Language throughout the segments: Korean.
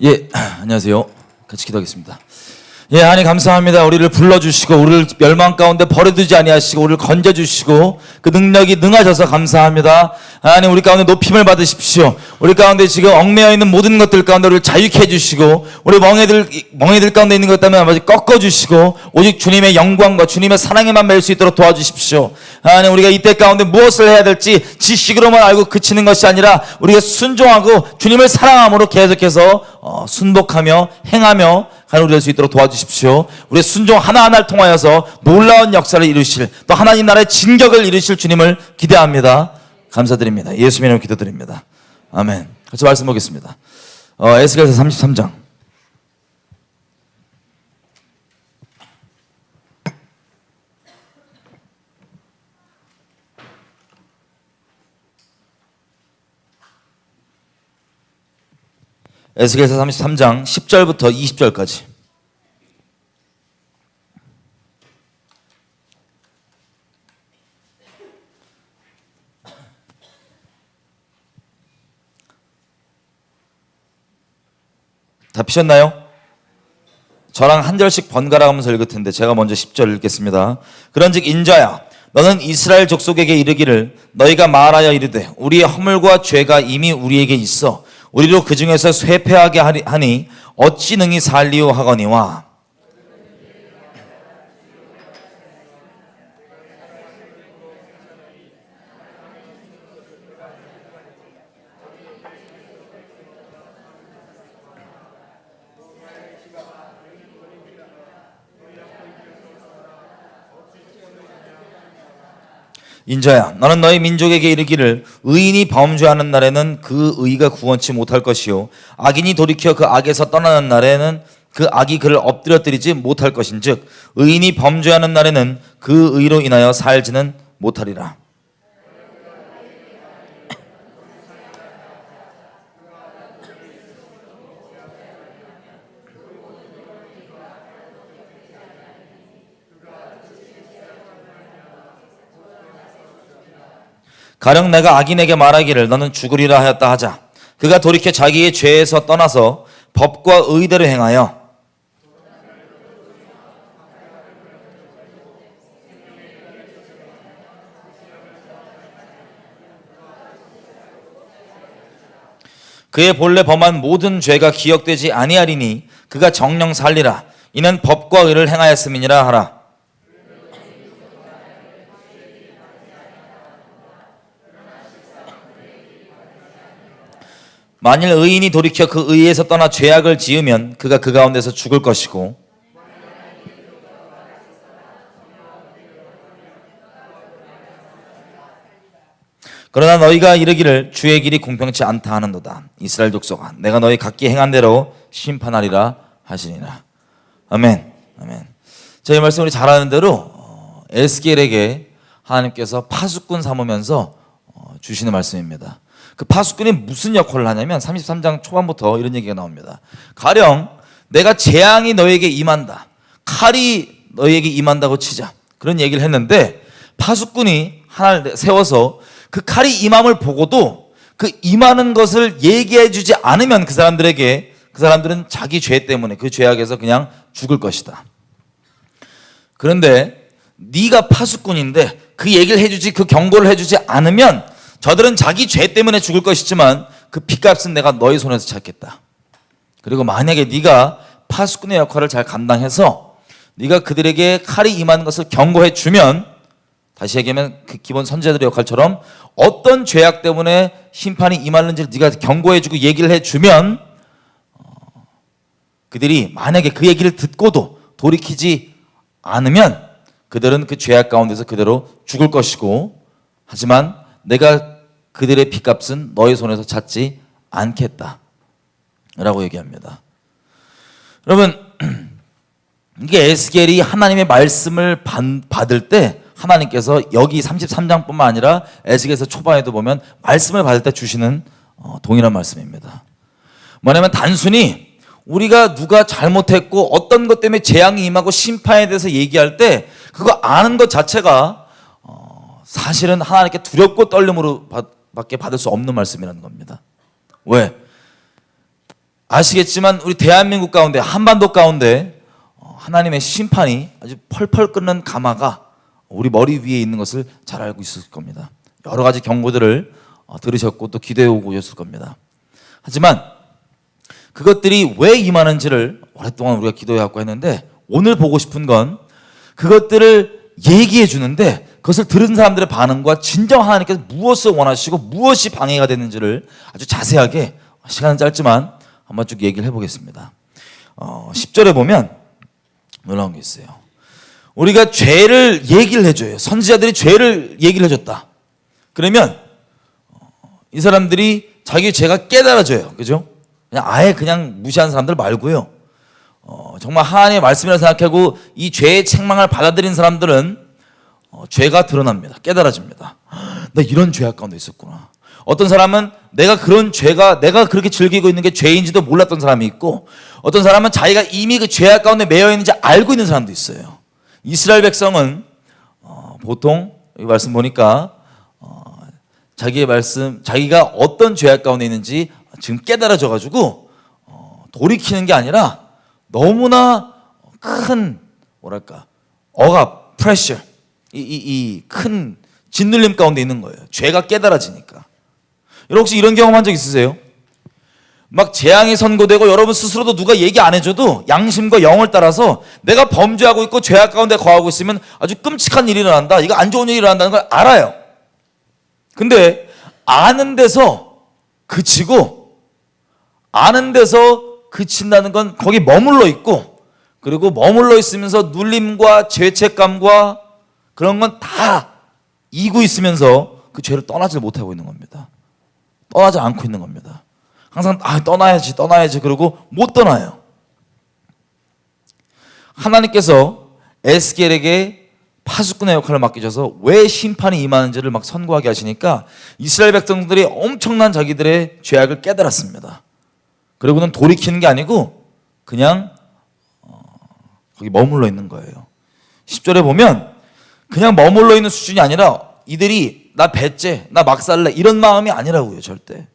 예, 안녕하세요. 같이 기도하겠습니다. 예, 하나님 감사합니다. 우리를 불러주시고 우리를 멸망 가운데 버려두지 아니하시고 우리를 건져주시고 그 능력이 능하셔서 감사합니다. 하나님 우리 가운데 높임을 받으십시오. 우리 가운데 지금 얽매여 있는 모든 것들 가운데 우리를 자유케 해주시고 우리 멍에들 가운데 있는 것 때문에 아버지 꺾어주시고 오직 주님의 영광과 주님의 사랑에만 매일 수 있도록 도와주십시오. 하나님 우리가 이때 가운데 무엇을 해야 될지 지식으로만 알고 그치는 것이 아니라 우리가 순종하고 주님을 사랑함으로 계속해서 순복하며 행하며 하나님 우리 될 수 있도록 도와주십시오. 우리의 순종 하나하나를 통하여서 놀라운 역사를 이루실 또 하나님 나라의 진격을 이루실 주님을 기대합니다. 감사드립니다. 예수님의 이름으로 기도드립니다. 아멘. 같이 말씀 보겠습니다. 에스겔서 33장. 에스겔서 33장 10절부터 20절까지. 다 피셨나요? 저랑 한 절씩 번갈아 가면서 읽을 텐데 제가 먼저 10절 읽겠습니다. 그런즉 인자야 너는 이스라엘 족속에게 이르기를 너희가 말하여 이르되 우리의 허물과 죄가 이미 우리에게 있어 우리로 그 중에서 쇠폐하게 하니 어찌 능히 살리오 하거니와 인자야 너는 너희 민족에게 이르기를 의인이 범죄하는 날에는 그 의가 구원치 못할 것이요 악인이 돌이켜 그 악에서 떠나는 날에는 그 악이 그를 엎드려뜨리지 못할 것인즉 의인이 범죄하는 날에는 그 의로 인하여 살지는 못하리라. 가령 내가 악인에게 말하기를 너는 죽으리라 하였다 하자 그가 돌이켜 자기의 죄에서 떠나서 법과 의대로 행하여 그의 본래 범한 모든 죄가 기억되지 아니하리니 그가 정령 살리라 이는 법과 의를 행하였음이니라 하라. 만일 의인이 돌이켜 그 의에서 떠나 죄악을 지으면 그가 그 가운데서 죽을 것이고 그러나 너희가 이르기를 주의 길이 공평치 않다 하는도다. 이스라엘 족속아 내가 너희 각기 행한 대로 심판하리라 하시니라. 아멘. 아멘. 저희 말씀 우리 잘 아는 대로 에스겔에게 하나님께서 파수꾼 삼으면서 주시는 말씀입니다. 그 파수꾼이 무슨 역할을 하냐면 33장 초반부터 이런 얘기가 나옵니다. 가령 내가 재앙이 너에게 임한다. 칼이 너에게 임한다고 치자. 그런 얘기를 했는데 파수꾼이 하나를 세워서 그 칼이 임함을 보고도 그 임하는 것을 얘기해 주지 않으면 그 사람들은 자기 죄 때문에 그 죄악에서 그냥 죽을 것이다. 그런데 네가 파수꾼인데 그 얘기를 해주지 그 경고를 해주지 않으면 저들은 자기 죄 때문에 죽을 것이지만 그 핏값은 내가 너희 손에서 찾겠다. 그리고 만약에 네가 파수꾼의 역할을 잘 감당해서 네가 그들에게 칼이 임하는 것을 경고해 주면 다시 얘기하면 그 기본 선지자들의 역할처럼 어떤 죄악 때문에 심판이 임하는지를 네가 경고해 주고 얘기를 해 주면 그들이 만약에 그 얘기를 듣고도 돌이키지 않으면 그들은 그 죄악 가운데서 그대로 죽을 것이고 하지만 내가 그들의 핏값은 너희 손에서 찾지 않겠다 라고 얘기합니다. 여러분 이게 에스겔이 하나님의 말씀을 받을 때 하나님께서 여기 33장뿐만 아니라 에스겔서 초반에도 보면 말씀을 받을 때 주시는 동일한 말씀입니다. 뭐냐면 단순히 우리가 누가 잘못했고 어떤 것 때문에 재앙이 임하고 심판에 대해서 얘기할 때 그거 아는 것 자체가 사실은 하나님께 두렵고 떨림으로 밖에 받을 수 없는 말씀이라는 겁니다. 왜? 아시겠지만 우리 대한민국 가운데, 한반도 가운데 하나님의 심판이 아주 펄펄 끓는 가마가 우리 머리 위에 있는 것을 잘 알고 있을 겁니다. 여러 가지 경고들을 들으셨고 또 기도해 오고 오셨을 겁니다. 하지만 그것들이 왜 임하는지를 오랫동안 우리가 기도해왔고 했는데, 오늘 보고 싶은 건 그것들을 얘기해 주는데 그것을 들은 사람들의 반응과 진정 하나님께서 무엇을 원하시고 무엇이 방해가 되는지를 아주 자세하게, 시간은 짧지만 한번 쭉 얘기를 해보겠습니다. 10절에 보면 놀라운 게 있어요. 우리가 죄를 얘기를 해줘요. 선지자들이 죄를 얘기를 해줬다. 그러면 이 사람들이 자기 죄가 깨달아져요. 그죠? 그냥 아예 그냥 무시하는 사람들 말고요. 정말 하나님의 말씀이라 생각하고 이 죄의 책망을 받아들인 사람들은 죄가 드러납니다. 깨달아집니다. 나 이런 죄악 가운데 있었구나. 어떤 사람은 내가 그렇게 즐기고 있는 게 죄인지도 몰랐던 사람이 있고, 어떤 사람은 자기가 이미 그 죄악 가운데 매여 있는지 알고 있는 사람도 있어요. 이스라엘 백성은 보통 이 말씀 보니까 자기가 어떤 죄악 가운데 있는지 지금 깨달아져 가지고 돌이키는 게 아니라 너무나 큰 억압, 프레셔, 이 큰 짓눌림 가운데 있는 거예요. 죄가 깨달아지니까. 여러분 혹시 이런 경험한 적 있으세요? 막 재앙이 선고되고 여러분 스스로도 누가 얘기 안 해줘도 양심과 영을 따라서 내가 범죄하고 있고 죄악 가운데 거하고 있으면 아주 끔찍한 일이 일어난다, 이거 안 좋은 일이 일어난다는 걸 알아요. 근데 아는 데서 그치고, 아는 데서 그친다는 건 거기 머물러 있고, 그리고 머물러 있으면서 눌림과 죄책감과 그런 건 다 이고 있으면서 그 죄를 떠나지 못하고 있는 겁니다. 떠나지 않고 있는 겁니다. 항상 떠나야지 그러고 못 떠나요. 하나님께서 에스겔에게 파수꾼의 역할을 맡기셔서 왜 심판이 임하는지를 막 선고하게 하시니까 이스라엘 백성들이 엄청난 자기들의 죄악을 깨달았습니다. 그리고는 돌이키는 게 아니고 그냥 거기 머물러 있는 거예요. 10절에 보면 그냥 머물러 있는 수준이 아니라 이들이 나 배째, 나 막 살래 이런 마음이 아니라고요. 절대.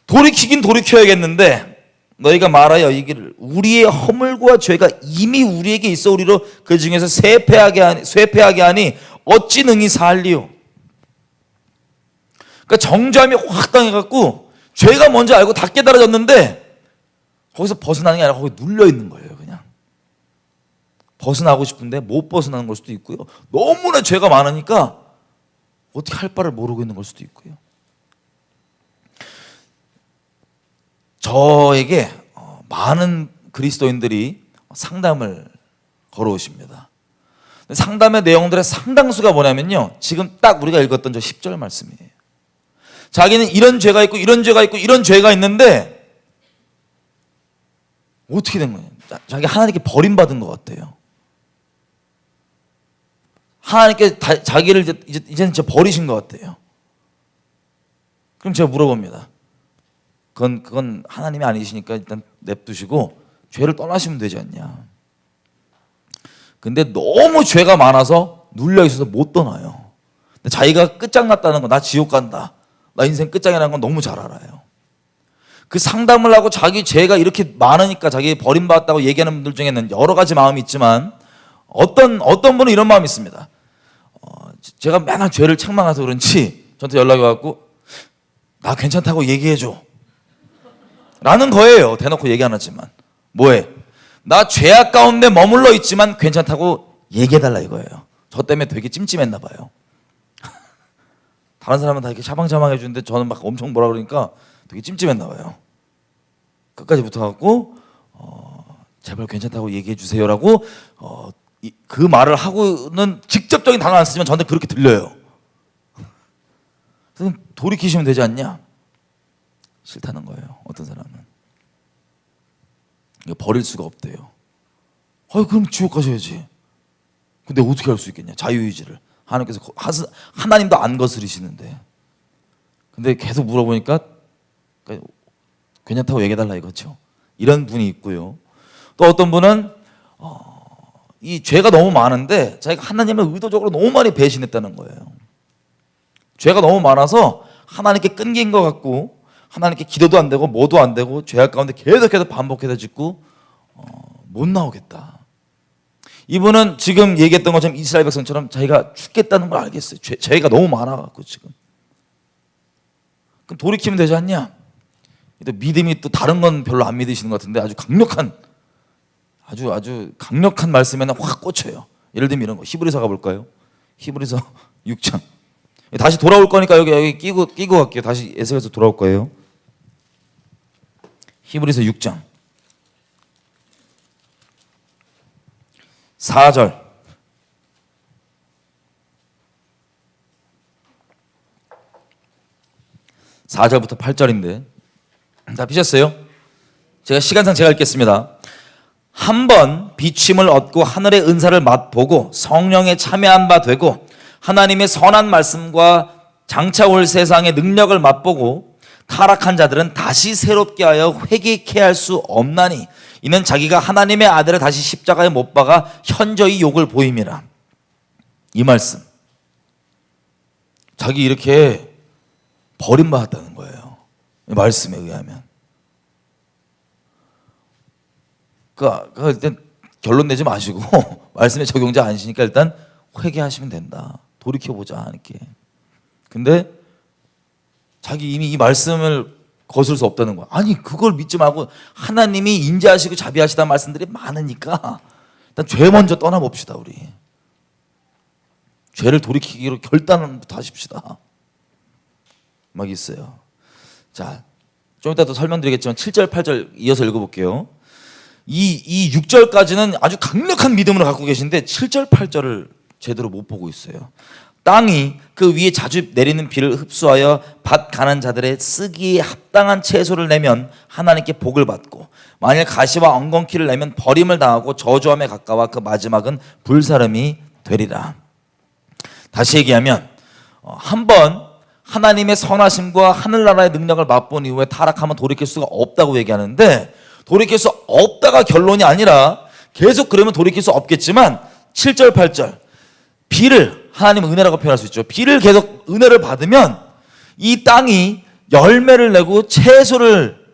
돌이키긴 돌이켜야겠는데 너희가 말하여 이기를 우리의 허물과 죄가 이미 우리에게 있어 우리로 그 중에서 쇠폐하게 하니 어찌 능히 살리요. 그러니까 정죄함이 확 당해갖고 죄가 뭔지 알고 다 깨달아졌는데 거기서 벗어나는 게 아니라 거기 눌려 있는 거예요. 그냥 벗어나고 싶은데 못 벗어나는 걸 수도 있고요. 너무나 죄가 많으니까 어떻게 할 바를 모르고 있는 걸 수도 있고요. 저에게 많은 그리스도인들이 상담을 걸어오십니다. 상담의 내용들의 상당수가 뭐냐면요, 지금 딱 우리가 읽었던 저 10절 말씀이에요. 자기는 이런 죄가 있고 이런 죄가 있고 이런 죄가 있는데 어떻게 된 거예요? 자기 하나님께 버림받은 것 같아요. 하나님께 자기를 이제는 진짜 버리신 것 같아요. 그럼 제가 물어봅니다. 그건 하나님이 아니시니까 일단 냅두시고 죄를 떠나시면 되지 않냐. 근데 너무 죄가 많아서 눌려있어서 못 떠나요. 근데 자기가 끝장났다는 거, 나 지옥 간다, 나 인생 끝장이라는 건 너무 잘 알아요. 그 상담을 하고 자기 죄가 이렇게 많으니까 자기 버림받았다고 얘기하는 분들 중에는 여러 가지 마음이 있지만 어떤 분은 이런 마음이 있습니다. 제가 맨날 죄를 책망해서 그런지 저한테 연락이 와갖고 나 괜찮다고 얘기해줘 라는 거예요. 대놓고 얘기 안 하지만. 뭐해? 나 죄악 가운데 머물러 있지만 괜찮다고 얘기해달라 이거예요. 저 때문에 되게 찜찜했나 봐요. 다른 사람은 다 이렇게 샤방샤방 해주는데 저는 막 엄청 뭐라 그러니까 되게 찜찜했나 봐요. 끝까지 붙어갖고 제발 괜찮다고 얘기해 주세요라고 그 말을 하고는 직접적인 단어 안 쓰지만 저한테 그렇게 들려요. 그래서 돌이키시면 되지 않냐? 싫다는 거예요. 어떤 사람은 이거 버릴 수가 없대요. 그럼 지옥 가셔야지. 근데 어떻게 할 수 있겠냐? 자유의지를 하나님께서 하나님도 안 거스르시는데. 근데 계속 물어보니까 괜찮다고 얘기해달라 이거죠. 이런 분이 있고요. 또 어떤 분은 이 죄가 너무 많은데 자기가 하나님을 의도적으로 너무 많이 배신했다는 거예요. 죄가 너무 많아서 하나님께 끊긴 것 같고 하나님께 기도도 안 되고 뭐도 안 되고 죄악 가운데 계속해서 반복해서 짓고 못 나오겠다. 이분은 지금 얘기했던 것처럼 이스라엘 백성처럼 자기가 죽겠다는 걸 알겠어요. 죄가 너무 많아갖고 지금. 그럼 돌이키면 되지 않냐? 또 믿음이 또 다른 건 별로 안 믿으시는 것 같은데 아주 강력한 말씀에는 확 꽂혀요. 예를 들면 이런 거. 히브리서 가볼까요? 히브리서 6장. 다시 돌아올 거니까 여기 끼고 갈게요. 다시 에스겔에서 돌아올 거예요. 히브리서 6장 4절. (4절부터) (8절인데) 다 피셨어요? 시간상 제가 읽겠습니다. 한번 비침을 얻고 하늘의 은사를 맛보고 성령에 참여한 바 되고 하나님의 선한 말씀과 장차 올 세상의 능력을 맛보고 타락한 자들은 다시 새롭게 하여 회개케 할 수 없나니 이는 자기가 하나님의 아들을 다시 십자가에 못 박아 현저히 욕을 보임이라. 이 말씀, 자기 이렇게 버림받았다는 거예요. 이 말씀에 의하면. 그러니까 일단 결론 내지 마시고 말씀에 적용자 아니시니까 일단 회개하시면 된다. 돌이켜보자 하니까. 근데 자기 이미 이 말씀을 거슬 수 없다는 거야. 아니 그걸 믿지 말고 하나님이 인자하시고 자비하시다는 말씀들이 많으니까 일단 죄 먼저 떠나봅시다. 우리 죄를 돌이키기로 결단부터 하십시다. 막 있어요. 자, 좀 이따 또 설명드리겠지만 7절 8절 이어서 읽어볼게요. 이 6절까지는 아주 강력한 믿음으로 갖고 계신데 7절 8절을 제대로 못 보고 있어요. 땅이 그 위에 자주 내리는 비를 흡수하여 밭 가난 자들의 쓰기에 합당한 채소를 내면 하나님께 복을 받고 만일 가시와 엉겅퀴를 내면 버림을 당하고 저주함에 가까워 그 마지막은 불사름이 되리라. 다시 얘기하면 한번 하나님의 선하심과 하늘나라의 능력을 맛본 이후에 타락하면 돌이킬 수가 없다고 얘기하는데 돌이킬 수 없다가 결론이 아니라 계속 그러면 돌이킬 수 없겠지만 7절 8절 비를 하나님은 은혜라고 표현할 수 있죠. 비를 계속 은혜를 받으면 이 땅이 열매를 내고 채소를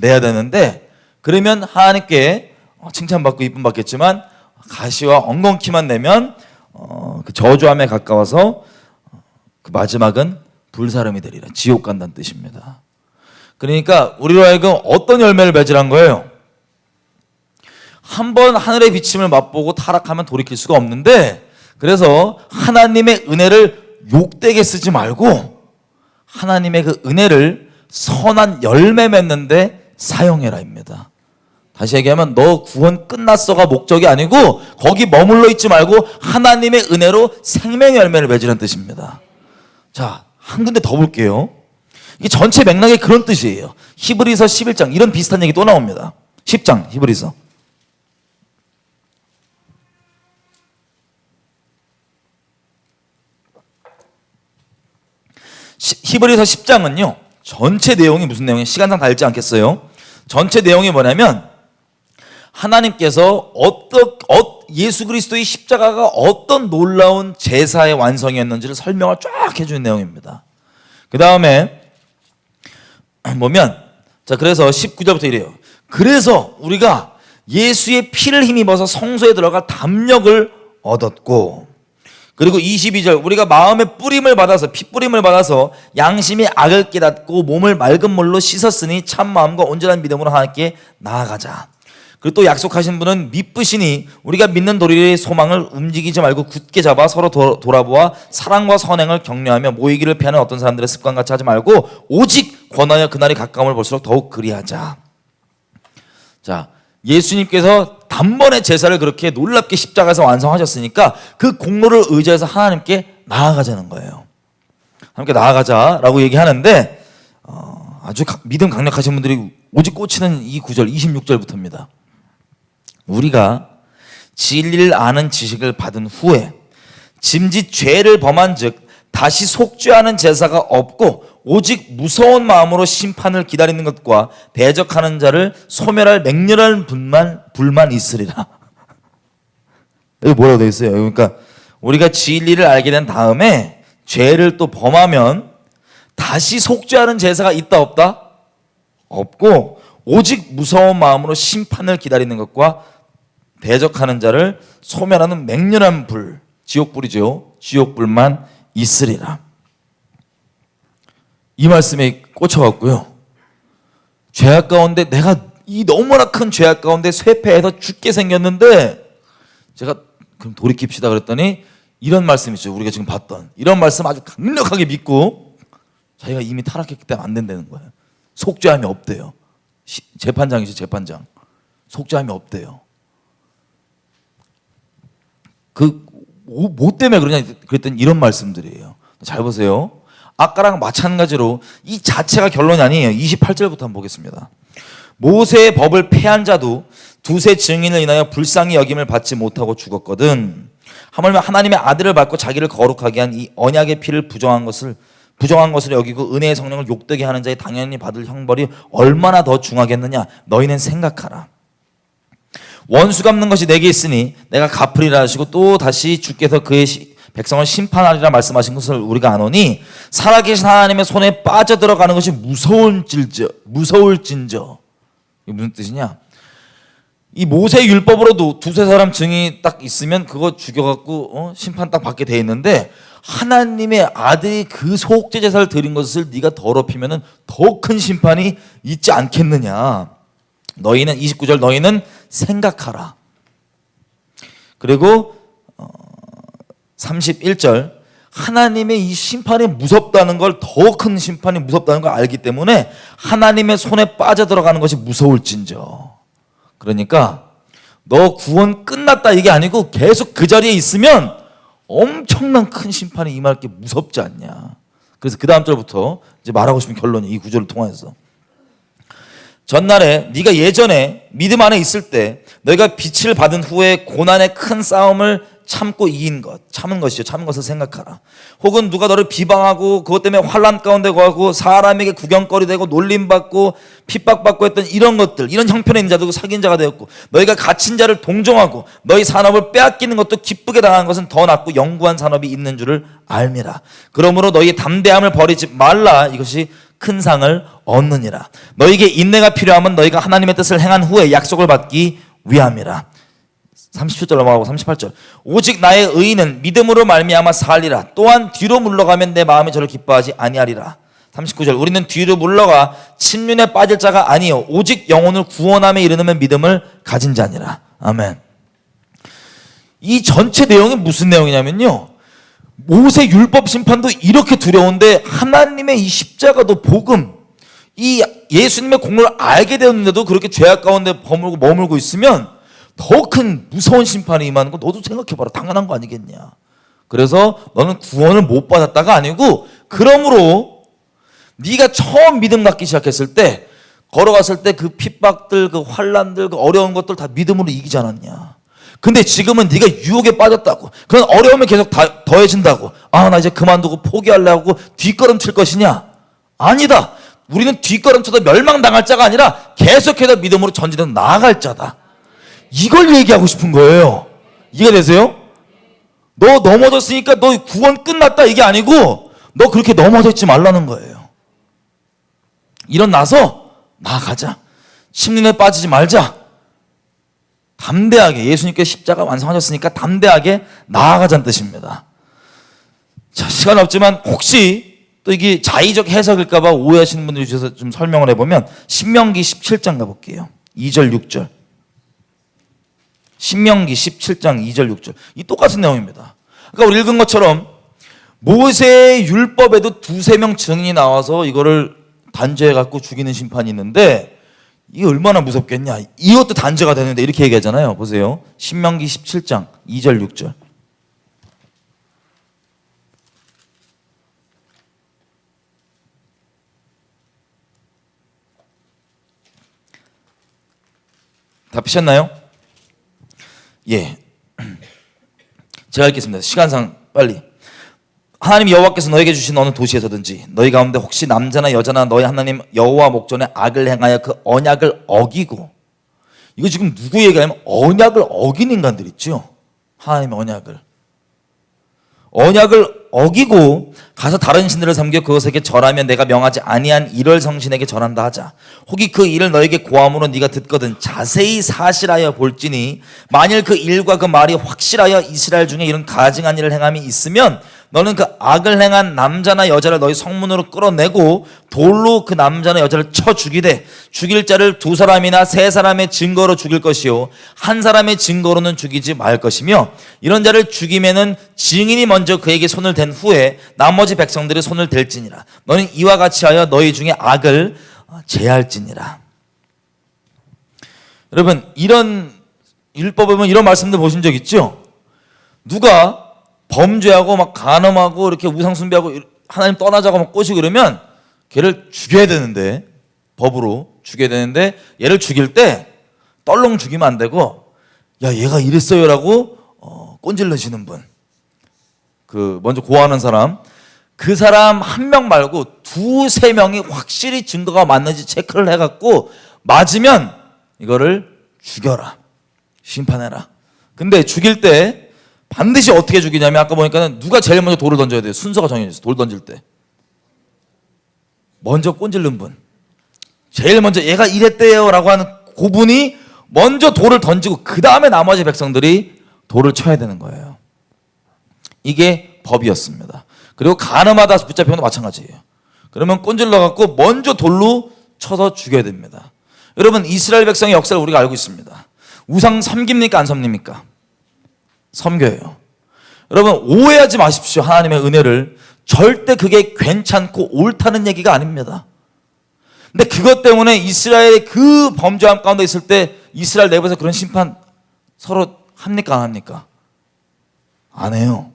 내야 되는데 그러면 하나님께 칭찬받고 이쁨 받겠지만 가시와 엉겅퀴만 내면 그 저주함에 가까워서 그 마지막은 불사름이 되리라. 지옥 간다는 뜻입니다. 그러니까 우리로 하여금 어떤 열매를 맺으란 거예요? 한번 하늘의 비침을 맛보고 타락하면 돌이킬 수가 없는데 그래서 하나님의 은혜를 욕되게 쓰지 말고 하나님의 그 은혜를 선한 열매 맺는데 사용해라입니다. 다시 얘기하면 너 구원 끝났어가 목적이 아니고 거기 머물러 있지 말고 하나님의 은혜로 생명 열매를 맺으라는 뜻입니다. 자, 한 군데 더 볼게요. 이게 전체 맥락이 그런 뜻이에요. 히브리서 11장 이런 비슷한 얘기 또 나옵니다. 10장 히브리서 히브리서 10장은요 전체 내용이 무슨 내용이에요? 시간상 다 읽지 않겠어요. 전체 내용이 뭐냐면 하나님께서 예수 그리스도의 십자가가 어떤 놀라운 제사의 완성이었는지를 설명을 쫙 해주는 내용입니다. 그 다음에 보면 자 그래서 19절부터 이래요. 그래서 우리가 예수의 피를 힘입어서 성소에 들어갈 담력을 얻었고 그리고 22절 우리가 마음의 뿌림을 받아서 핏뿌림을 받아서 양심의 악을 깨닫고 몸을 맑은 물로 씻었으니 참 마음과 온전한 믿음으로 하나님께 나아가자. 그리고 또 약속하신 분은 미쁘시니 우리가 믿는 도리의 소망을 움직이지 말고 굳게 잡아 서로 돌아보아 사랑과 선행을 격려하며 모이기를 피하는 어떤 사람들의 습관같이 하지 말고 오직 권하여 그날이 가까움을 볼수록 더욱 그리하자. 자, 예수님께서 단번에 제사를 그렇게 놀랍게 십자가에서 완성하셨으니까 그 공로를 의지해서 하나님께 나아가자는 거예요. 하나님께 나아가자라고 얘기하는데 아주 믿음 강력하신 분들이 오직 꽂히는 이 구절 26절부터입니다. 우리가 진리를 아는 지식을 받은 후에 짐짓 죄를 범한 즉 다시 속죄하는 제사가 없고 오직 무서운 마음으로 심판을 기다리는 것과 대적하는 자를 소멸할 맹렬한 불만 있으리라. 여기 뭐라고 되어 있어요? 그러니까 우리가 진리를 알게 된 다음에 죄를 또 범하면 다시 속죄하는 제사가 있다 없다? 없고 오직 무서운 마음으로 심판을 기다리는 것과 대적하는 자를 소멸하는 맹렬한 불, 지옥불이죠. 지옥불만 있으리라. 이 말씀에 꽂혀갖고요. 죄악 가운데 내가 이 너무나 큰 죄악 가운데 쇠폐해서 죽게 생겼는데 제가 그럼 돌이킵시다 그랬더니 이런 말씀 있죠. 우리가 지금 봤던 이런 말씀 아주 강력하게 믿고 자기가 이미 타락했기 때문에 안 된다는 거예요. 속죄함이 없대요. 재판장이죠. 재판장. 속죄함이 없대요. 뭐 때문에 그러냐 그랬더니 이런 말씀들이에요. 잘 보세요. 아까랑 마찬가지로 이 자체가 결론이 아니에요. 28절부터 한번 보겠습니다. 모세의 법을 폐한 자도 두세 증인을 인하여 불쌍히 여김을 받지 못하고 죽었거든. 하물며 하나님의 아들을 받고 자기를 거룩하게 한 이 언약의 피를 부정한 것을 여기고 은혜의 성령을 욕되게 하는 자의 당연히 받을 형벌이 얼마나 더 중하겠느냐. 너희는 생각하라. 원수 갚는 것이 내게 있으니 내가 갚으리라 하시고 또 다시 주께서 그의 백성을 심판하리라 말씀하신 것을 우리가 아노니 살아계신 하나님의 손에 빠져들어가는 것이 무서울진저. 이게 무슨 뜻이냐? 이 모세 율법으로도 두세 사람 증이 딱 있으면 그거 죽여갖고 심판 딱 받게 돼 있는데 하나님의 아들이 그 속죄 제사를 드린 것을 네가 더럽히면은 더 큰 심판이 있지 않겠느냐. 너희는 29절 너희는 생각하라. 그리고 31절 하나님의 이 심판이 무섭다는 걸 더 큰 심판이 무섭다는 걸 알기 때문에 하나님의 손에 빠져들어가는 것이 무서울진저. 그러니까 너 구원 끝났다 이게 아니고 계속 그 자리에 있으면 엄청난 큰 심판이 임할 게 무섭지 않냐. 그래서 그 다음 절부터 이제 말하고 싶은 결론이 이 구절을 통해서 전날에 네가 예전에 믿음 안에 있을 때 너희가 빛을 받은 후에 고난의 큰 싸움을 참고 이긴 것, 참은 것이죠. 참은 것을 생각하라. 혹은 누가 너를 비방하고 그것 때문에 환난 가운데 거하고 사람에게 구경거리 되고 놀림받고 핍박받고 했던 이런 것들, 이런 형편에 있는 자도 사귄 자가 되었고 너희가 갇힌 자를 동정하고 너희 산업을 빼앗기는 것도 기쁘게 당하는 것은 더 낫고 영구한 산업이 있는 줄을 알미라. 그러므로 너희의 담대함을 버리지 말라. 이것이 큰 상을 얻느니라. 너희에게 인내가 필요하면 너희가 하나님의 뜻을 행한 후에 약속을 받기 위함이라. 37절 넘어가고 38절 오직 나의 의인은 믿음으로 말미암아 살리라. 또한 뒤로 물러가면 내 마음이 저를 기뻐하지 아니하리라. 39절 우리는 뒤로 물러가 침륜에 빠질 자가 아니요 오직 영혼을 구원함에 이르는 믿음을 가진 자니라. 아멘. 이 전체 내용이 무슨 내용이냐면요, 모세 율법 심판도 이렇게 두려운데 하나님의 이 십자가도 복음, 이 예수님의 공로를 알게 되었는데도 그렇게 죄악 가운데 머물고 있으면 더 큰 무서운 심판이 임하는 거 너도 생각해봐라. 당연한 거 아니겠냐. 그래서 너는 구원을 못 받았다가 아니고 그러므로 네가 처음 믿음 갖기 시작했을 때 걸어갔을 때 그 핍박들 그 환난들 그 어려운 것들 다 믿음으로 이기지 않았냐. 근데 지금은 네가 유혹에 빠졌다고 그런 어려움이 계속 더해진다고 나 이제 그만두고 포기하려고 뒷걸음 칠 것이냐. 아니다. 우리는 뒷걸음 쳐도 멸망당할 자가 아니라 계속해서 믿음으로 전진해서 나아갈 자다. 이걸 얘기하고 싶은 거예요. 이해가 되세요? 너 넘어졌으니까 너 구원 끝났다 이게 아니고 너 그렇게 넘어져 있지 말라는 거예요. 일어나서 나아가자. 침륜에 빠지지 말자. 담대하게 예수님께서 십자가 완성하셨으니까 담대하게 나아가자는 뜻입니다. 자, 시간 없지만 혹시 또 이게 자의적 해석일까 봐 오해하시는 분들이 주셔서 좀 설명을 해보면 신명기 17장 가볼게요. 2절 6절 신명기 17장 2절 6절 이 똑같은 내용입니다. 그러니까 우리 읽은 것처럼 모세의 율법에도 두세 명 증인이 나와서 이거를 단죄해갖고 죽이는 심판이 있는데 이게 얼마나 무섭겠냐. 이것도 단죄가 되는데 이렇게 얘기하잖아요. 보세요. 신명기 17장 2절 6절 다 피셨나요? 예, 제가 읽겠습니다. 시간상 빨리. 하나님 여호와께서 너에게 주신 어느 도시에서든지 너희 가운데 혹시 남자나 여자나 너희 하나님 여호와 목전에 악을 행하여 그 언약을 어기고, 이거 지금 누구 얘기하면 언약을 어긴 인간들 있죠. 하나님의 언약을 어기고 가서 다른 신들을 섬겨 그것에게 절하면 내가 명하지 아니한 이럴 성신에게 절한다 하자. 혹이 그 일을 너에게 고함으로 네가 듣거든 자세히 사실하여 볼지니 만일 그 일과 그 말이 확실하여 이스라엘 중에 이런 가증한 일을 행함이 있으면 너는 그 악을 행한 남자나 여자를 너희 성문으로 끌어내고 돌로 그 남자나 여자를 쳐 죽이되 죽일 자를 2사람이나 3사람의 증거로 죽일 것이요 한 사람의 증거로는 죽이지 말 것이며 이런 자를 죽이면은 증인이 먼저 그에게 손을 댄 후에 나머지 백성들이 손을 댈지니라. 너는 이와 같이 하여 너희 중에 악을 제할지니라. 여러분, 이런 율법에 보면 이런 말씀들 보신 적 있죠? 누가 범죄하고 막 간음하고 이렇게 우상숭배하고 하나님 떠나자고 막 꼬시고 그러면 걔를 죽여야 되는데, 법으로 죽여야 되는데 얘를 죽일 때 떨렁 죽이면 안 되고 야 얘가 이랬어요라고 꼰질러시는 분, 그 먼저 고하는 사람, 그 사람 한 명 말고 2-3명이 확실히 증거가 맞는지 체크를 해갖고 맞으면 이거를 죽여라, 심판해라. 근데 죽일 때 반드시 어떻게 죽이냐면 아까 보니까는 누가 제일 먼저 돌을 던져야 돼요. 순서가 정해져 있어요. 돌 던질 때 먼저 꼰질른 분, 제일 먼저 얘가 이랬대요 라고 하는 그분이 먼저 돌을 던지고 그 다음에 나머지 백성들이 돌을 쳐야 되는 거예요. 이게 법이었습니다. 그리고 간음하다 붙잡히면 마찬가지예요. 그러면 꼰질러 갖고 먼저 돌로 쳐서 죽여야 됩니다. 여러분, 이스라엘 백성의 역사를 우리가 알고 있습니다. 우상 섬깁니까 안 섬깁니까? 섬겨요. 여러분, 오해하지 마십시오. 하나님의 은혜를. 절대 그게 괜찮고 옳다는 얘기가 아닙니다. 근데 그것 때문에 이스라엘의 그 범죄함 가운데 있을 때 이스라엘 내부에서 그런 심판 서로 합니까 안 합니까? 안 해요.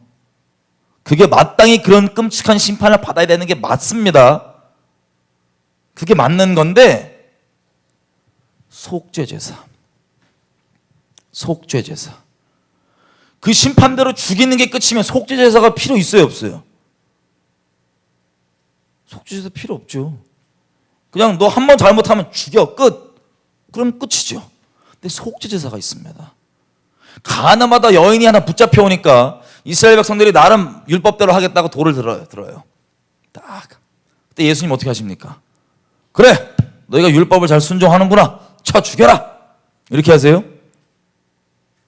그게 마땅히 그런 끔찍한 심판을 받아야 되는 게 맞습니다. 그게 맞는 건데, 속죄제사, 속죄제사, 그 심판대로 죽이는 게 끝이면 속죄제사가 필요 있어요 없어요? 속죄제사 필요 없죠. 그냥 너 한 번 잘못하면 죽여, 끝. 그럼 끝이죠. 근데 속죄제사가 있습니다. 간음하다 여인이 하나 붙잡혀 오니까 이스라엘 백성들이 나름 율법대로 하겠다고 돌을 들어요. 딱. 그때 예수님 어떻게 하십니까? 그래, 너희가 율법을 잘 순종하는구나, 쳐 죽여라, 이렇게 하세요?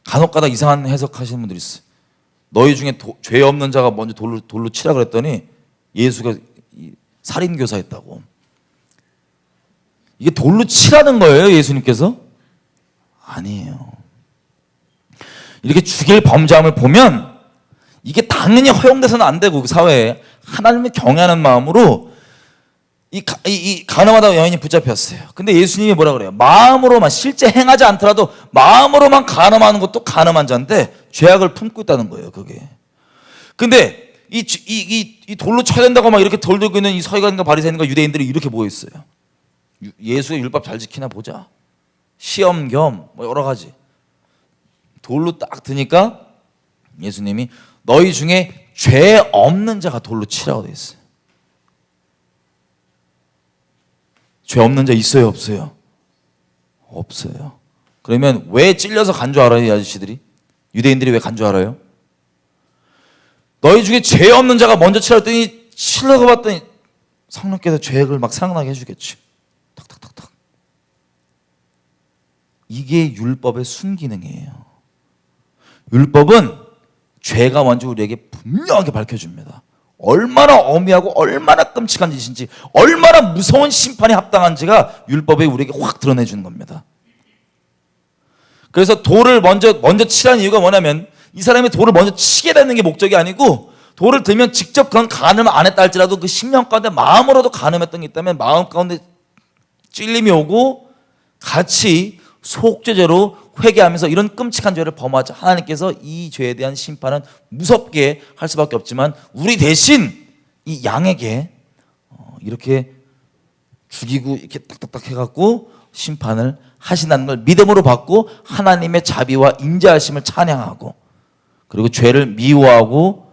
간혹가다 이상한 해석하시는 분들이 있어요. 너희 중에 죄 없는 자가 먼저 돌로 치라 그랬더니 예수가 살인교사했다고. 이게 돌로 치라는 거예요, 예수님께서? 아니에요. 이렇게 죽일 범죄함을 보면 이게 당연히 허용돼서는 안 되고, 그 사회에 하나님을 경외하는 마음으로 이 간음하다 여인이 붙잡혔어요. 근데 예수님이 뭐라 그래요? 마음으로만, 실제 행하지 않더라도 마음으로만 간음하는 것도 간음한 자인데 죄악을 품고 있다는 거예요, 그게. 근데 이 돌로 쳐야 된다고 막 이렇게 돌 들고 있는 이 서기관과 바리새인과 유대인들이 이렇게 모여 있어요. 예수의 율법 잘 지키나 보자, 시험 겸 뭐 여러 가지. 돌로 딱 드니까 예수님이 너희 중에 죄 없는 자가 돌로 치라고 돼 있어요. 죄 없는 자 있어요 없어요? 없어요. 그러면 왜 찔려서 간 줄 알아요, 이 아저씨들이? 유대인들이 왜 간 줄 알아요? 너희 중에 죄 없는 자가 먼저 치라 했더니 치려고 봤더니 성령께서 죄악을 막 생각나게 해주겠지. 탁탁탁탁. 이게 율법의 순기능이에요. 율법은 죄가 먼저 우리에게 분명하게 밝혀줍니다. 얼마나 엄미하고 얼마나 끔찍한 짓인지, 얼마나 무서운 심판이 합당한지가 율법에 우리에게 확 드러내주는 겁니다. 그래서 돌을 먼저 치라는 이유가 뭐냐면, 이 사람이 돌을 먼저 치게 되는 게 목적이 아니고, 돌을 들면 직접 그런 간음을 안 했다 할지라도 그 심령 가운데 마음으로도 간음했던 게 있다면 마음 가운데 찔림이 오고 같이 속죄죄로 회개하면서 이런 끔찍한 죄를 범하자 하나님께서 이 죄에 대한 심판은 무섭게 할 수밖에 없지만 우리 대신 이 양에게 이렇게 죽이고 이렇게 딱딱딱 해갖고 심판을 하신다는 걸 믿음으로 받고 하나님의 자비와 인자하심을 찬양하고, 그리고 죄를 미워하고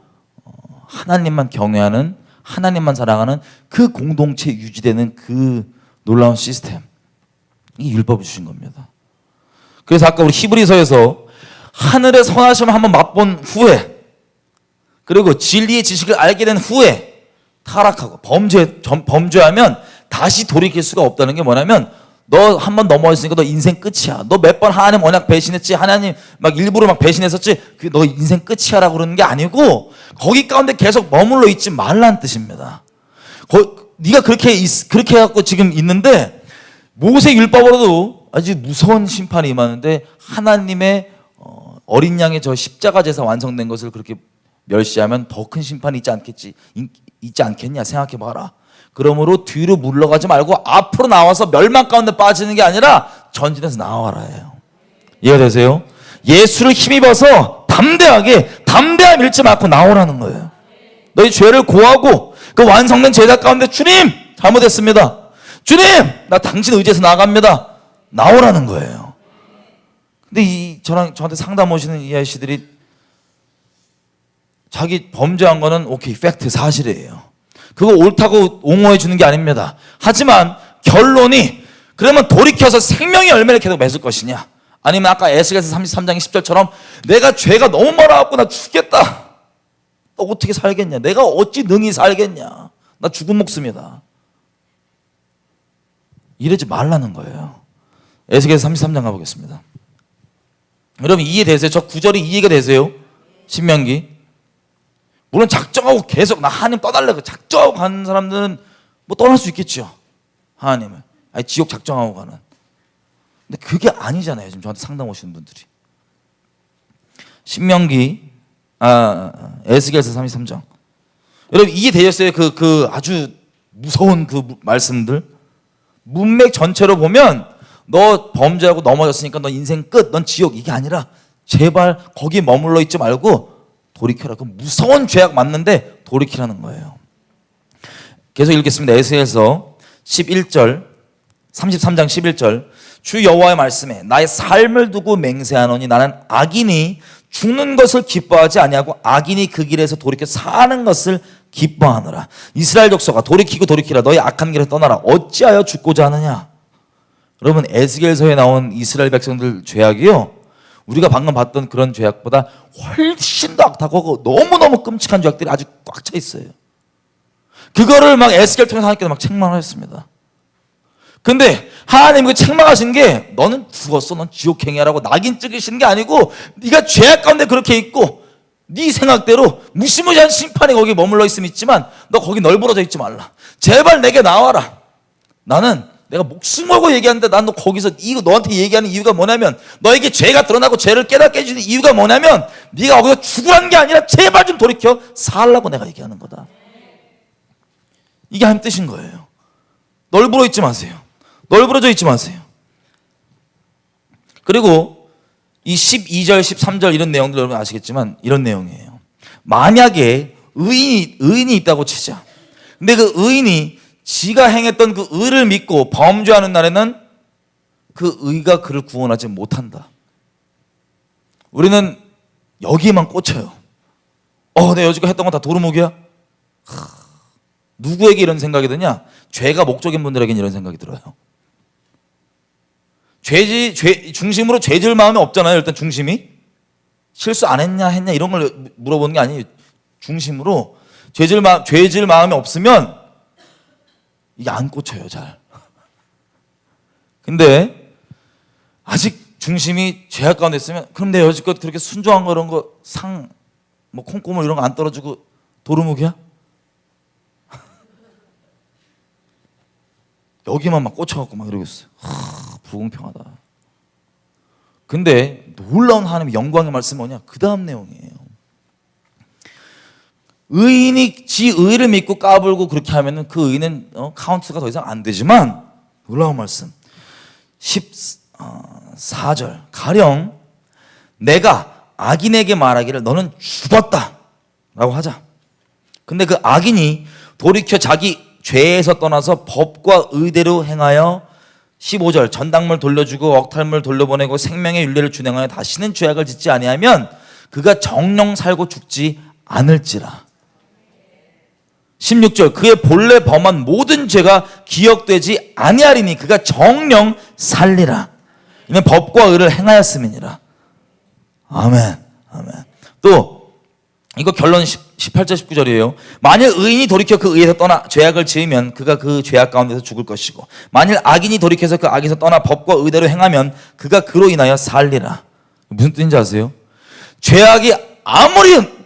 하나님만 경외하는, 하나님만 사랑하는 그 공동체 유지되는 그 놀라운 시스템, 이 율법을 주신 겁니다. 그래서 아까 우리 히브리서에서 하늘의 선하심을 한번 맛본 후에 그리고 진리의 지식을 알게 된 후에 타락하고 범죄하면 다시 돌이킬 수가 없다는 게 뭐냐면, 너 한 번 넘어졌으니까 너 인생 끝이야. 너 몇 번 하나님 언약 배신했지, 하나님 막 일부러 막 배신했었지, 그게 너 인생 끝이야라고 그러는 게 아니고, 거기 가운데 계속 머물러 있지 말라는 뜻입니다. 네가 그렇게 해갖고 지금 있는데, 모세 율법으로도 아주 무서운 심판이 임하는데, 하나님의 어린 양의 저 십자가 제사 완성된 것을 그렇게 멸시하면 더 큰 심판이 있지 않겠냐 생각해봐라. 그러므로 뒤로 물러가지 말고 앞으로 나와서 멸망 가운데 빠지는 게 아니라 전진해서 나와라예요. 이해가 되세요? 예수를 힘입어서 담대함 잃지 말고 나오라는 거예요. 너희 죄를 고하고 그 완성된 제사 가운데, 주님 잘못했습니다, 주님 나 당신 의지해서 나갑니다, 나오라는 거예요. 근데 저한테 상담 오시는 이 아저씨들이 자기 범죄한 거는 오케이, 팩트, 사실이에요. 그거 옳다고 옹호해 주는 게 아닙니다. 하지만 결론이, 그러면 돌이켜서 생명의 열매를 계속 맺을 것이냐, 아니면 아까 에스겔서 33장 10절처럼 내가 죄가 너무 많아갖고 나 죽겠다, 너 어떻게 살겠냐, 내가 어찌 능히 살겠냐, 나 죽은 목숨이다, 이러지 말라는 거예요. 에스겔서 33장 가보겠습니다. 여러분 이해되세요? 저 구절이 이해가 되세요? 신명기. 물론 작정하고 계속 나 하나님 떠달라고 작정하고 가는 사람들은 뭐 떠날 수 있겠죠, 하나님을. 아니 지옥 작정하고 가는. 근데 그게 아니잖아요. 지금 저한테 상담 오시는 분들이. 신명기 에스겔서 33장. 여러분 이해되셨어요? 그 아주 무서운 그 말씀들. 문맥 전체로 보면 너 범죄하고 넘어졌으니까 너 인생 끝, 넌 지옥, 이게 아니라 제발 거기 머물러 있지 말고 돌이켜라. 그 무서운 죄악 맞는데 돌이키라는 거예요. 계속 읽겠습니다. 에스겔서 11절, 33장 11절. 주 여호와의 말씀에 나의 삶을 두고 맹세하노니 나는 악인이 죽는 것을 기뻐하지 아니하고 악인이 그 길에서 돌이켜 사는 것을 기뻐하노라. 이스라엘 족속아 돌이키라. 너희 악한 길을 떠나라. 어찌하여 죽고자 하느냐. 여러분 에스겔서에 나온 이스라엘 백성들 죄악이요, 우리가 방금 봤던 그런 죄악보다 훨씬 더 악하고 너무너무 끔찍한 죄악들이 아주 꽉 차 있어요. 그거를 막 에스겔 통해서 하나님께서 막 책망하셨습니다. 근데 하나님 그 책망하신 게, 너는 죽었어, 넌 지옥행이야라고 낙인 찍으시는 게 아니고, 네가 죄악 가운데 그렇게 있고 네 생각대로 무시무시한 심판이 거기 머물러 있으면 있지만 너 거기 널브러져 있지 말라. 제발 내게 나와라. 나는 내가 목숨 걸고 얘기하는데 난 너 거기서 너한테 얘기하는 이유가 뭐냐면, 너에게 죄가 드러나고 죄를 깨닫게 해주는 이유가 뭐냐면, 네가 거기서 죽으라는 게 아니라 제발 좀 돌이켜 살라고 내가 얘기하는 거다. 이게 하나님 뜻인 거예요. 널브러져 있지 마세요. 널브러져 있지 마세요. 그리고 이 12절 13절 이런 내용들 여러분 아시겠지만 이런 내용이에요. 만약에 의인이 있다고 치자. 근데 그 의인이 지가 행했던 그 의를 믿고 범죄하는 날에는 그 의가 그를 구원하지 못한다. 우리는 여기에만 꽂혀요. 내가 여지껏 했던 건 다 도루묵이야? 누구에게 이런 생각이 드냐? 죄가 목적인 분들에게는 이런 생각이 들어요. 중심으로 죄질 마음이 없잖아요. 일단 중심이 실수 안 했냐 이런 걸 물어보는 게 아니에요. 중심으로 죄질 마음이 없으면 이게 안 꽂혀요, 잘. 근데 아직 중심이 죄악 가운데 있으면, 그럼 내 여지껏 그렇게 순종한 거, 이런 거 뭐 콩고물 이런 거 안 떨어지고 도루묵이야? 여기만 막 꽂혀갖고 막 이러고 있어요. 불공평하다. 근데 놀라운 하나님의 영광의 말씀은 뭐냐? 그 다음 내용이에요. 의인이 지 의를 믿고 까불고 그렇게 하면은 그 의는 카운트가 더 이상 안 되지만, 놀라운 말씀 14절. 가령 내가 악인에게 말하기를 너는 죽었다 라고 하자. 근데 그 악인이 돌이켜 자기 죄에서 떠나서 법과 의대로 행하여 15절 전당물 돌려주고 억탈물 돌려보내고 생명의 윤례를 준행하여 다시는 죄악을 짓지 아니하면 그가 정령 살고 죽지 않을지라. 16절 그의 본래 범한 모든 죄가 기억되지 아니하리니 그가 정령 살리라. 이는 법과 의를 행하였음이니라. 아멘. 아멘. 또 이거 결론 18절 19절이에요. 만일 의인이 돌이켜 그 의에서 떠나 죄악을 지으면 그가 그 죄악 가운데서 죽을 것이고 만일 악인이 돌이켜서 그 악에서 떠나 법과 의대로 행하면 그가 그로 인하여 살리라. 무슨 뜻인지 아세요? 죄악이 아무리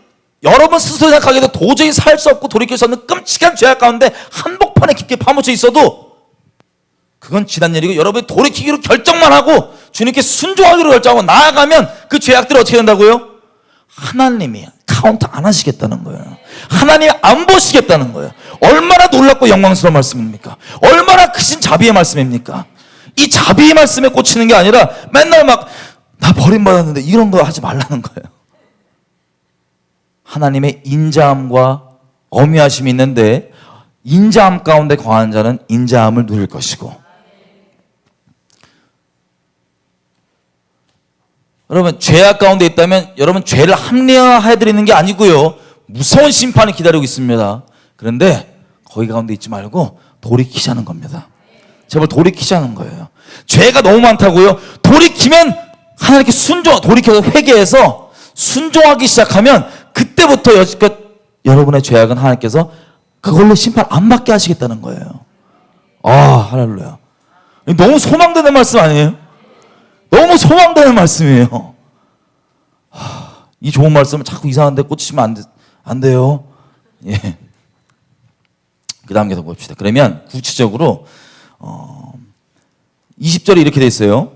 여러분 스스로 생각하기에도 도저히 살 수 없고 돌이킬 수 없는 끔찍한 죄악 가운데 한복판에 깊게 파묻혀 있어도 그건 지난 일이고 여러분이 돌이키기로 결정만 하고 주님께 순종하기로 결정하고 나아가면 그 죄악들이 어떻게 된다고요? 하나님이 카운트 안 하시겠다는 거예요. 하나님이 안 보시겠다는 거예요. 얼마나 놀랍고 영광스러운 말씀입니까? 얼마나 크신 자비의 말씀입니까? 이 자비의 말씀에 꽂히는 게 아니라 맨날 막 나 버림받았는데 이런 거 하지 말라는 거예요. 하나님의 인자함과 어미하심이 있는데 인자함 가운데 거한 자는 인자함을 누릴 것이고 여러분 죄악 가운데 있다면 여러분 죄를 합리화해드리는 게 아니고요. 무서운 심판이 기다리고 있습니다. 그런데 거기 가운데 있지 말고 돌이키자는 겁니다. 제발 돌이키자는 거예요. 죄가 너무 많다고요. 돌이키면 하나님께 돌이켜서 회개해서 순종하기 시작하면 그때부터 여지껏 여러분의 죄악은 하나님께서 그걸로 심판 안 받게 하시겠다는 거예요. 아, 할렐루야. 너무 소망되는 말씀 아니에요? 너무 소망되는 말씀이에요. 이 좋은 말씀을 자꾸 이상한 데 꽂히시면 안 돼요. 예. 그 다음 계속 봅시다. 그러면 구체적으로 20절에 이렇게 돼 있어요.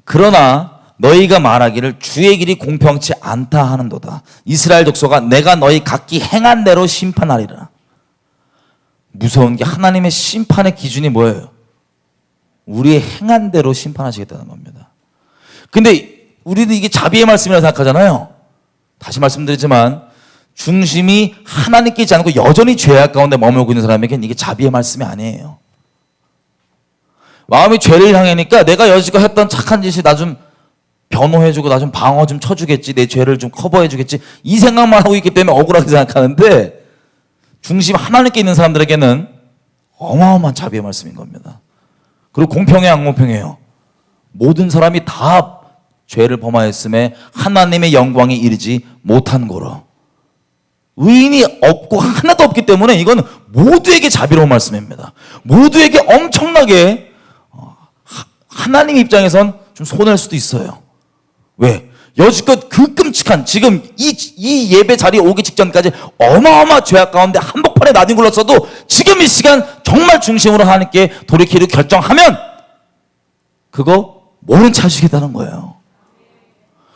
그러나 너희가 말하기를 주의 길이 공평치 않다 하는도다. 이스라엘 족속아 내가 너희 각기 행한 대로 심판하리라. 무서운 게 하나님의 심판의 기준이 뭐예요? 우리의 행한 대로 심판하시겠다는 겁니다. 근데 우리는 이게 자비의 말씀이라고 생각하잖아요. 다시 말씀드리지만 중심이 하나님께 있지 않고 여전히 죄악 가운데 머물고 있는 사람에게는 이게 자비의 말씀이 아니에요. 마음이 죄를 향하니까 내가 여지껏 했던 착한 짓이 나 좀 변호해주고 나 좀 방어 좀 쳐주겠지, 내 죄를 좀 커버해주겠지 이 생각만 하고 있기 때문에 억울하게 생각하는데 중심 하나님께 있는 사람들에게는 어마어마한 자비의 말씀인 겁니다. 그리고 공평해요, 안 공평해요? 모든 사람이 다 죄를 범하였음에 하나님의 영광이 이르지 못한 거로 의인이 없고 하나도 없기 때문에 이건 모두에게 자비로운 말씀입니다. 모두에게 엄청나게 하나님 입장에선 좀 손해일 수도 있어요. 왜? 여지껏 그 끔찍한 지금 이 예배 자리에 오기 직전까지 어마어마한 죄악 가운데 한복판에 나뒹 굴렀어도 지금 이 시간 정말 중심으로 하나님께 돌이키기로 결정하면 그거 모른 체 하시겠다는 거예요.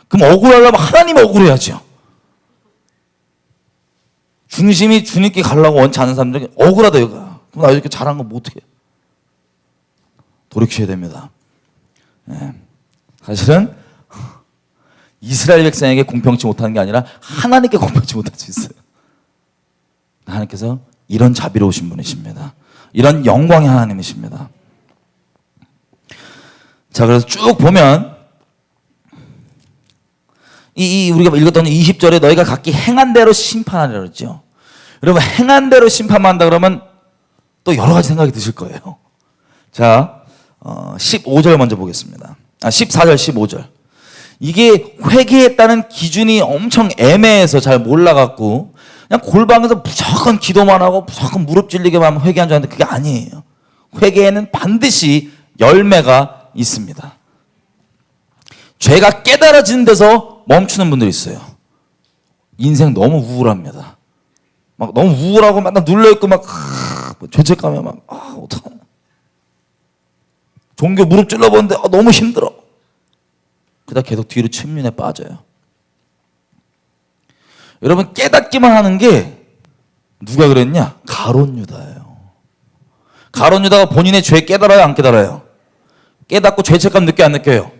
그럼 억울하려면 하나님 억울해야죠. 중심이 주님께 가려고 원치 않은 사람들에게 억울하다 이거야. 그럼 나 이렇게 잘한 거 뭐 어떻게 돌이키셔야 됩니다. 네. 사실은 이스라엘 백성에게 공평치 못하는 게 아니라 하나님께 공평치 못할 수 있어요. 하나님께서 이런 자비로우신 분이십니다. 이런 영광의 하나님이십니다. 자, 그래서 쭉 보면 우리가 읽었던 20절에 너희가 각기 행한 대로 심판하리라 그랬죠. 여러분 행한 대로 심판한다 그러면 또 여러 가지 생각이 드실 거예요. 자, 15절 먼저 보겠습니다. 14절 15절. 이게 회개했다는 기준이 엄청 애매해서 잘 몰라갖고 그냥 골방에서 무조건 기도만 하고 무조건 무릎 찔리게만 하면 회개한 줄 알았는데 그게 아니에요. 회개에는 반드시 열매가 있습니다. 죄가 깨달아지는 데서 멈추는 분들이 있어요. 인생 너무 우울합니다. 막 너무 우울하고 맨날 눌려있고 막 죄책감에 막 어떡하냐. 종교 무릎 찔러보는데 너무 힘들어. 그러다 계속 뒤로 측면에 빠져요. 여러분 깨닫기만 하는 게 누가 그랬냐? 가룟 유다예요. 가룟 유다가 본인의 죄 깨달아요, 안 깨달아요? 깨닫고 죄책감 느껴 안 느껴요?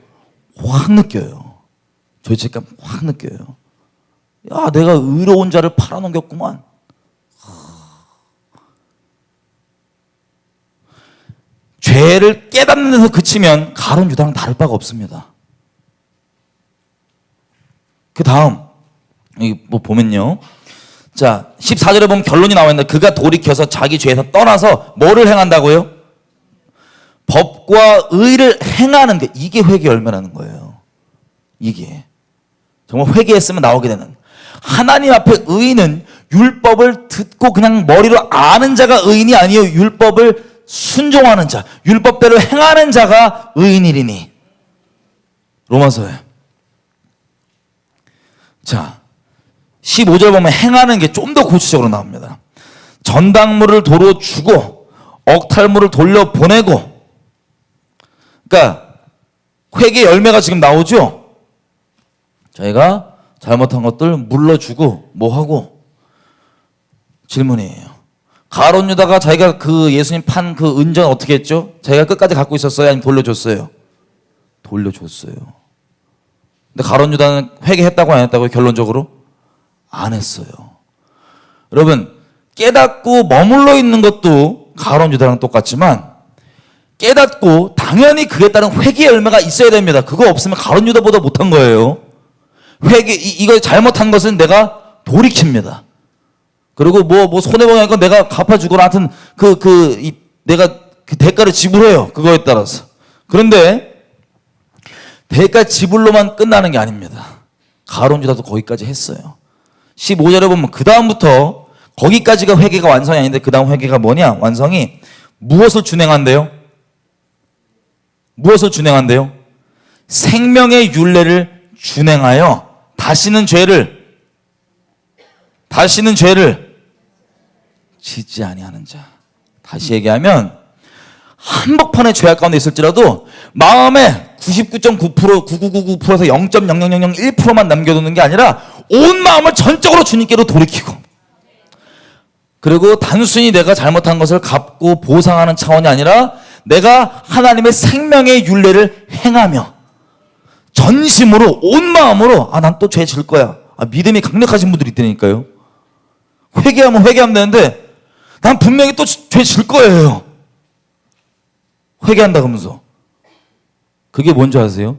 확 느껴요. 죄책감 확 느껴요. 야, 내가 의로운 자를 팔아넘겼구만. 죄를 깨닫는 데서 그치면 가룟 유다랑 다를 바가 없습니다. 그 다음 뭐 보면요. 자, 14절에 보면 결론이 나와 있는데 그가 돌이켜서 자기 죄에서 떠나서 뭐를 행한다고요? 법과 의를 행하는 게 이게 회개 열매라는 거예요. 이게 정말 회개했으면 나오게 되는 하나님 앞에 의인은 율법을 듣고 그냥 머리로 아는 자가 의인이 아니요 율법을 순종하는 자, 율법대로 행하는 자가 의인이리니. 로마서에. 자, 15절 보면 행하는 게 좀 더 구체적으로 나옵니다. 전당물을 도로 주고 억탈물을 돌려보내고. 그러니까 회개 열매가 지금 나오죠. 저희가 잘못한 것들 물러주고 뭐하고. 질문이에요. 가룟 유다가 자기가 그 예수님 판 그 은전 어떻게 했죠? 자기가 끝까지 갖고 있었어요? 아니면 돌려줬어요? 돌려줬어요. 근데 가룟 유다는 회개했다고 안 했다고요? 결론적으로? 안 했어요. 여러분, 깨닫고 머물러 있는 것도 가룟 유다랑 똑같지만 깨닫고 당연히 그에 따른 회개 열매가 있어야 됩니다. 그거 없으면 가룟 유다보다 못한 거예요. 회개, 이거 잘못한 것은 내가 돌이킵니다. 그리고 뭐 손해보니까 내가 갚아주거나 하여튼 내가 그 대가를 지불해요. 그거에 따라서. 그런데 대가 지불로만 끝나는 게 아닙니다. 가룟 유다도 거기까지 했어요. 15절에 보면 그 다음부터 거기까지가 회개가 완성이 아닌데 그 다음 회개가 뭐냐? 완성이 무엇을 준행한대요? 무엇을 준행한대요? 생명의 율례를 준행하여 다시는 죄를 짓지 아니하는 자. 다시 얘기하면 한복판에 죄악 가운데 있을지라도 마음에 99.9%, 9999%에서 0.0001%만 남겨두는 게 아니라 온 마음을 전적으로 주님께로 돌이키고, 그리고 단순히 내가 잘못한 것을 갚고 보상하는 차원이 아니라 내가 하나님의 생명의 율례를 행하며 전심으로 온 마음으로 난 또 죄 질 거야. 믿음이 강력하신 분들이 있다니까요. 회개하면 되는데 난 분명히 또 죄 질 거예요. 회개한다 그러면서. 그게 뭔지 아세요?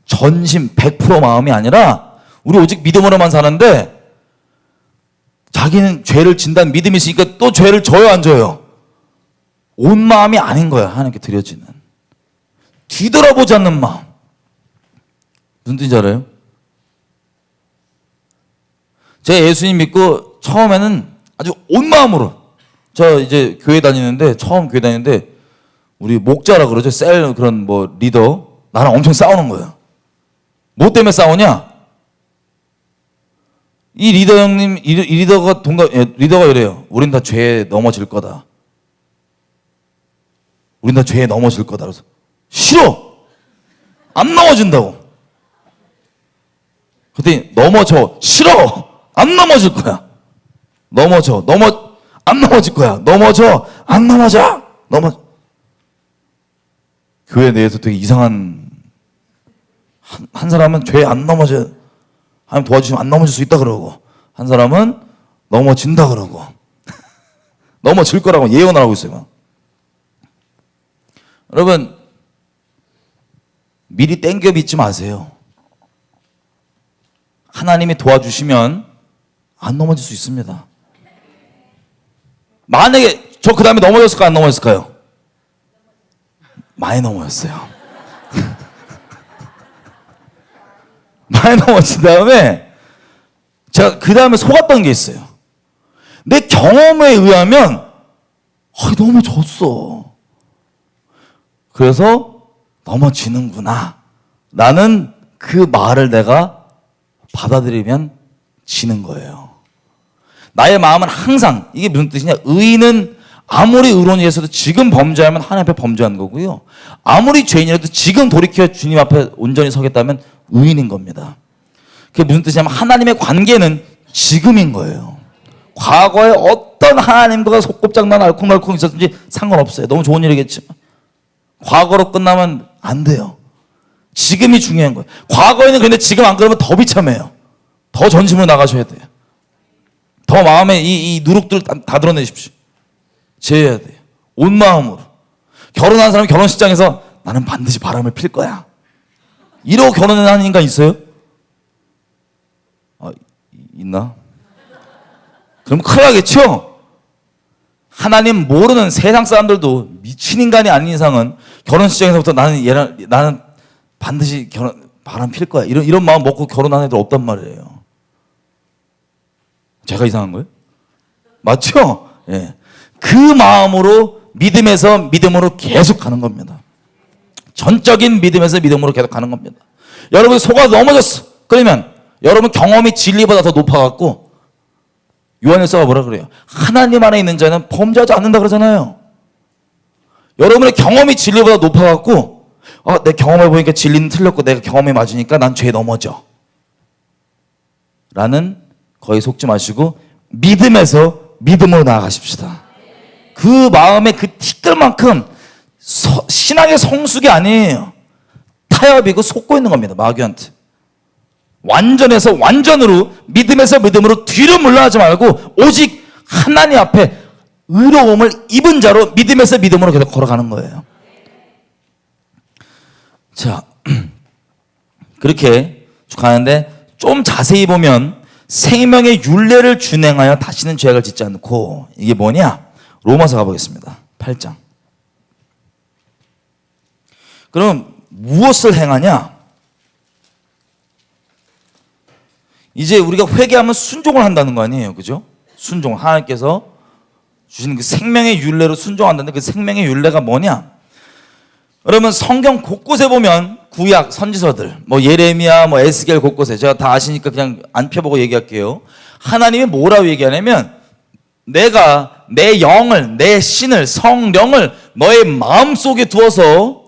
전심 100% 마음이 아니라 우리 오직 믿음으로만 사는데 자기는 죄를 진다는 믿음이 있으니까 또 죄를 져요 안 져요? 온 마음이 아닌 거야. 하나님께 드려지는. 뒤돌아보지 않는 마음. 무슨 뜻인지 알아요? 제가 예수님 믿고 처음에는 아주 온 마음으로, 저 이제 처음 교회 다니는데 우리 목자라 그러죠. 셀 그런 뭐 리더, 나랑 엄청 싸우는 거예요. 뭐 때문에 싸우냐? 이 리더 형님, 이 리더가 리더가 이래요. 우린 다 죄에 넘어질 거다. 그래서 싫어. 안 넘어진다고. 그랬더니 넘어져. 싫어. 안 넘어질 거야. 안 넘어질 거야. 안 넘어져. 교회 내에서 되게 이상한, 한 사람은 죄 안 넘어져. 하나님 도와주시면 안 넘어질 수 있다 그러고, 한 사람은 넘어진다 그러고, 넘어질 거라고 예언을 하고 있어요. 여러분, 미리 땡겨 믿지 마세요. 하나님이 도와주시면 안 넘어질 수 있습니다. 만약에 저 그 다음에 넘어졌을까 안 넘어졌을까요? 많이 넘어졌어요. 많이 넘어진 다음에 제가 그 다음에 속았던 게 있어요. 내 경험에 의하면 넘어졌어. 그래서 넘어지는구나 라는 그 말을 내가 받아들이면 지는 거예요. 나의 마음은 항상, 이게 무슨 뜻이냐? 의인은 아무리 의로운 예서도 지금 범죄하면 하나님 앞에 범죄한 거고요. 아무리 죄인이라도 지금 돌이켜 주님 앞에 온전히 서겠다면 의인인 겁니다. 그게 무슨 뜻이냐면 하나님의 관계는 지금인 거예요. 과거에 어떤 하나님과 소꿉장난 알콩달콩 있었든지 상관없어요. 너무 좋은 일이겠지만 과거로 끝나면 안 돼요. 지금이 중요한 거예요. 과거에는 그런데 지금 안 그러면 더 비참해요. 더 전심으로 나가셔야 돼요. 더 마음에 이 누룩들 다 드러내십시오. 제해야 돼요. 온 마음으로. 결혼한 사람이 결혼식장에서 나는 반드시 바람을 필 거야. 이러고 결혼하는 인간 있어요? 있나? 그럼 큰일 나겠죠? 하나님 모르는 세상 사람들도 미친 인간이 아닌 이상은 결혼식장에서부터 나는 반드시 바람 필 거야. 이런 마음 먹고 결혼하는 애들 없단 말이에요. 제가 이상한 거예요? 맞죠? 예. 그 마음으로 믿음에서 믿음으로 계속 가는 겁니다. 전적인 믿음에서 믿음으로 계속 가는 겁니다. 여러분 속아 넘어졌어. 그러면 여러분 경험이 진리보다 더 높아갖고 요한일서가 뭐라 그래요? 하나님 안에 있는 자는 범죄하지 않는다 그러잖아요. 여러분의 경험이 진리보다 높아갖고 내 경험을 보니까 진리는 틀렸고 내가 경험이 맞으니까 난 죄에 넘어져 라는 거의 속지 마시고 믿음에서 믿음으로 나아가십시다. 그 마음에 그 티끌만큼 신앙의 성숙이 아니에요. 타협이고 속고 있는 겁니다. 마귀한테. 완전해서 완전으로 믿음에서 믿음으로 뒤로 물러나지 말고 오직 하나님 앞에 의로움을 입은 자로 믿음에서 믿음으로 계속 걸어가는 거예요. 자, 그렇게 가는데 좀 자세히 보면 생명의 율례를 준행하여 다시는 죄악을 짓지 않고, 이게 뭐냐? 로마서 가보겠습니다. 8장. 그럼 무엇을 행하냐? 이제 우리가 회개하면 순종을 한다는 거 아니에요, 그죠? 순종, 하나님께서 주시는 그 생명의 율례로 순종한다는데 그 생명의 율례가 뭐냐? 여러분 성경 곳곳에 보면 구약 선지서들, 뭐 예레미야, 뭐 에스겔 곳곳에, 제가 다 아시니까 그냥 안 펴보고 얘기할게요. 하나님이 뭐라고 얘기하냐면 내가 내 영을, 내 신을, 성령을 너의 마음속에 두어서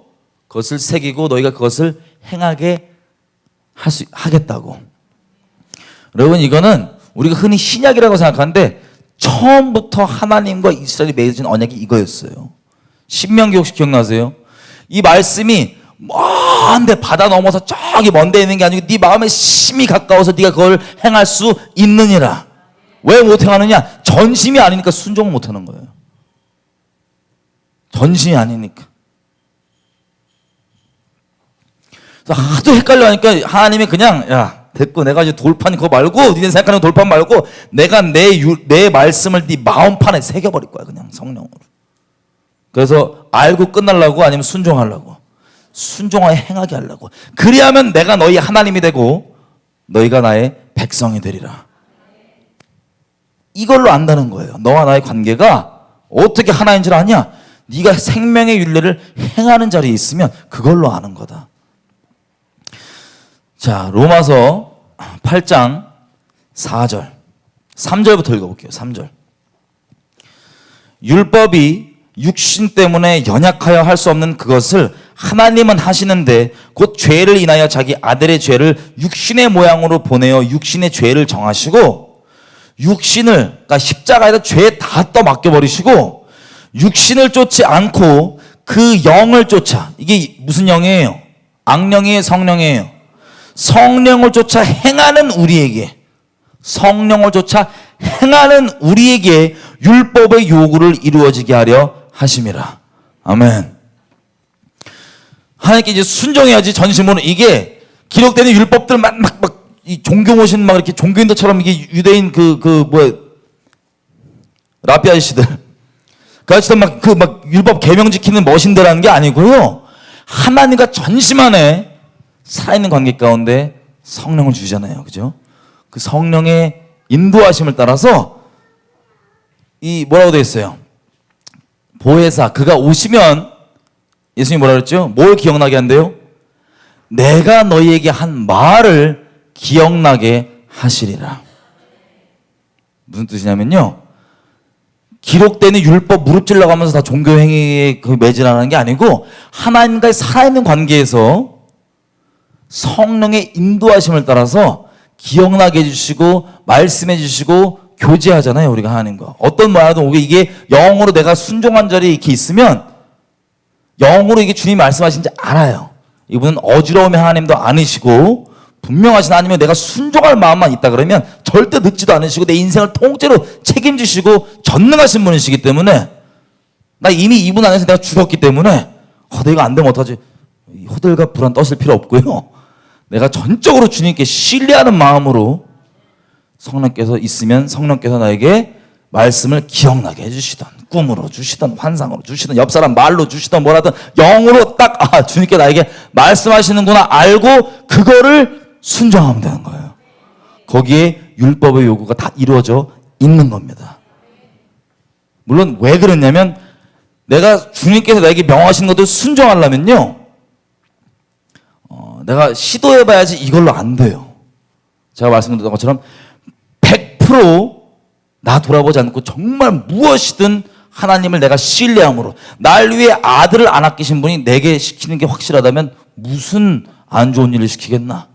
그것을 새기고 너희가 그것을 행하게 하겠다고. 여러분 이거는 우리가 흔히 신약이라고 생각하는데 처음부터 하나님과 이스라엘이 맺은 언약이 이거였어요. 신명기 혹시 기억나세요? 이 말씀이 먼데 바다 넘어서 저기 먼 데 있는 게 아니고 네 마음에 심히 가까워서 네가 그걸 행할 수 있느니라. 왜 못 행하느냐? 전심이 아니니까 순종을 못 하는 거예요. 전심이 아니니까. 그래서 하도 헷갈려 하니까 하나님이 그냥 야 됐고 내가 이제 돌판 그거 말고 니네 생각하는 돌판 말고 내가 내 말씀을 네 마음판에 새겨버릴 거야 그냥 성령으로. 그래서 알고 끝날라고 아니면 순종하려고. 순종하여 행하게 하려고. 그리하면 내가 너희 하나님이 되고 너희가 나의 백성이 되리라. 이걸로 안다는 거예요. 너와 나의 관계가 어떻게 하나인 줄 아냐? 네가 생명의 율례를 행하는 자리에 있으면 그걸로 아는 거다. 자, 로마서 8장 4절 3절부터 읽어볼게요. 3절. 율법이 육신 때문에 연약하여 할 수 없는 그것을 하나님은 하시는데 곧 죄를 인하여 자기 아들의 죄를 육신의 모양으로 보내어 육신의 죄를 정하시고 육신을, 그러니까 십자가에다 죄 다 떠맡겨버리시고 육신을 쫓지 않고 그 영을 쫓아. 이게 무슨 영이에요? 악령이에요? 성령이에요? 성령을 쫓아 행하는 우리에게, 성령을 쫓아 행하는 우리에게 율법의 요구를 이루어지게 하려 하심이라. 아멘. 하나님께 이제 순종해야지 전심으로. 이게 기록되는 율법들 막 이 종교 모신 막 이렇게 종교인들처럼 이게 유대인 라삐 아저씨들 그 아저씨들 막 율법 계명 지키는 머신대라는 게 아니고요. 하나님과 전심 안에 살아있는 관계 가운데 성령을 주잖아요. 그죠? 그 성령의 인도하심을 따라서 이 뭐라고 되어 있어요? 보혜사, 그가 오시면 예수님이 뭐라 그랬죠? 뭘 기억나게 한대요? 내가 너희에게 한 말을 기억나게 하시리라. 무슨 뜻이냐면요, 기록되는 율법 무릎질러 가면서 다 종교행위에 매진하는 게 아니고 하나님과의 살아있는 관계에서 성령의 인도하심을 따라서 기억나게 해주시고 말씀해 주시고 교제하잖아요. 우리가 하나님과 어떤 말하든 이게 영으로 내가 순종한 자리에 이렇게 있으면 영으로 이게 주님이 말씀하신지 알아요. 이분은 어지러움의 하나님도 아니시고 분명하신 하나님이 내가 순종할 마음만 있다 그러면 절대 늦지도 않으시고 내 인생을 통째로 책임지시고 전능하신 분이시기 때문에 나 이미 이분 안에서 내가 죽었기 때문에 내가 안 되면 어떡하지? 호들갑 불안 떠실 필요 없고요. 내가 전적으로 주님께 신뢰하는 마음으로 성령께서 있으면 성령께서 나에게 말씀을 기억나게 해주시던, 꿈으로 주시던, 환상으로 주시던, 옆 사람 말로 주시던, 뭐라든 영으로 딱 주님께 나에게 말씀하시는구나 알고 그거를 순종하면 되는 거예요. 거기에 율법의 요구가 다 이루어져 있는 겁니다. 물론 왜 그랬냐면 내가 주님께서 나에게 명하신 것을 순종하려면요. 내가 시도해봐야지 이걸로 안 돼요. 제가 말씀드렸던 것처럼 100%나 돌아보지 않고 정말 무엇이든 하나님을 내가 신뢰함으로 날 위해 아들을 안 아끼신 분이 내게 시키는 게 확실하다면 무슨 안 좋은 일을 시키겠나?